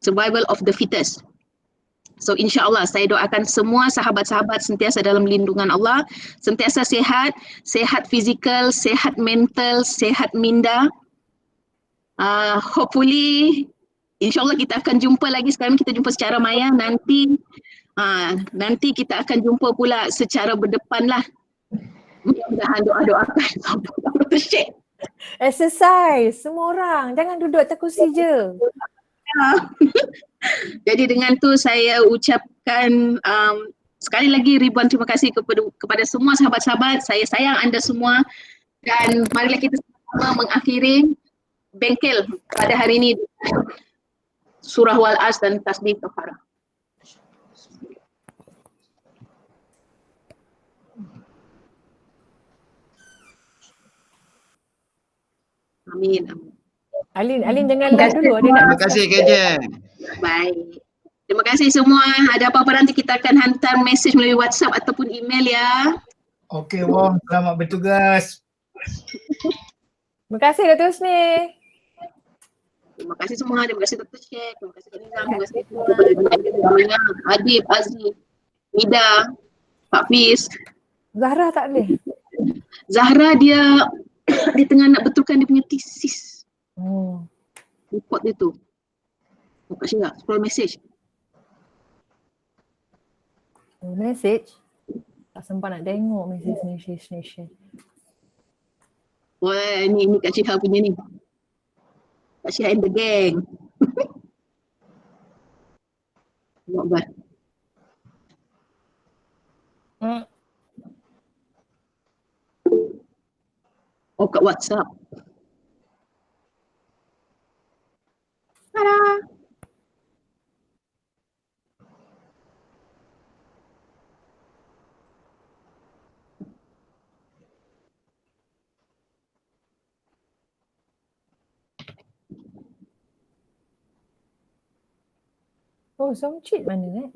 Survival of the fittest. So insya-Allah saya doakan semua sahabat-sahabat sentiasa dalam lindungan Allah, sentiasa sihat, sihat fizikal, sihat mental, sihat minda. Hopefully insya-Allah kita akan jumpa lagi, sekarang kita jumpa secara maya, nanti kita akan jumpa pula secara berdepan lah. Mudah-mudahan doa-doakan Dr. Sheikh. Exercise semua orang, jangan duduk atas kursi je. Jadi dengan tu saya ucapkan sekali lagi ribuan terima kasih kepada semua sahabat-sahabat. Saya sayang anda semua dan marilah kita sama mengakhiri bengkel pada hari ini surah Wal-As dan tasbih kafarah. Amin. Alin jangan live dulu. Terima kasih KJ. Baik. Terima kasih semua. Ada apa-apa nanti kita akan hantar mesej melalui WhatsApp ataupun email ya. Okey Wong, selamat bertugas. Terima kasih Dr. Husni. Terima kasih semua. Terima kasih Dr. Sheikh. Terima kasih Nizam. Terima kasih kepada Adib, Aziz, Mida, Pak Fiz. Zahra tak boleh? Zahra dia tengah nak betulkan dia punya tesis. Report dia tu. Buka Syirah, scroll message. Message? Tak sempat nak tengok message ni. Wah, ni Kak Syirah punya ni. Kak Syirah and the gang. Not bad. Oh, kat WhatsApp. Tada! Oh, Songchit mana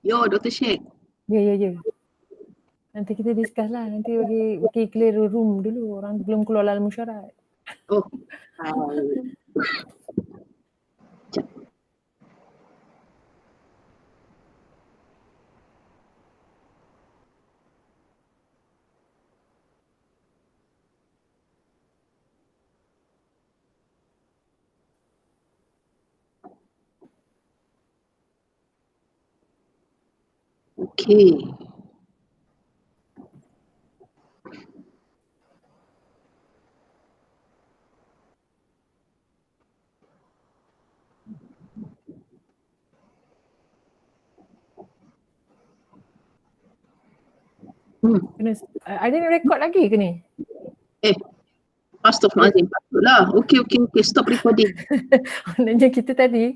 Yo, Dr. Sheikh. Ya. Nanti kita discuss lah. Nanti bagi clear room dulu. Orang belum keluar dalam mesyuarat. Oh. Okay. Ada ni record lagi ke ni? Astaghfirullahaladzim. Patutlah. Okay. Stop recording. Maknanya kita tadi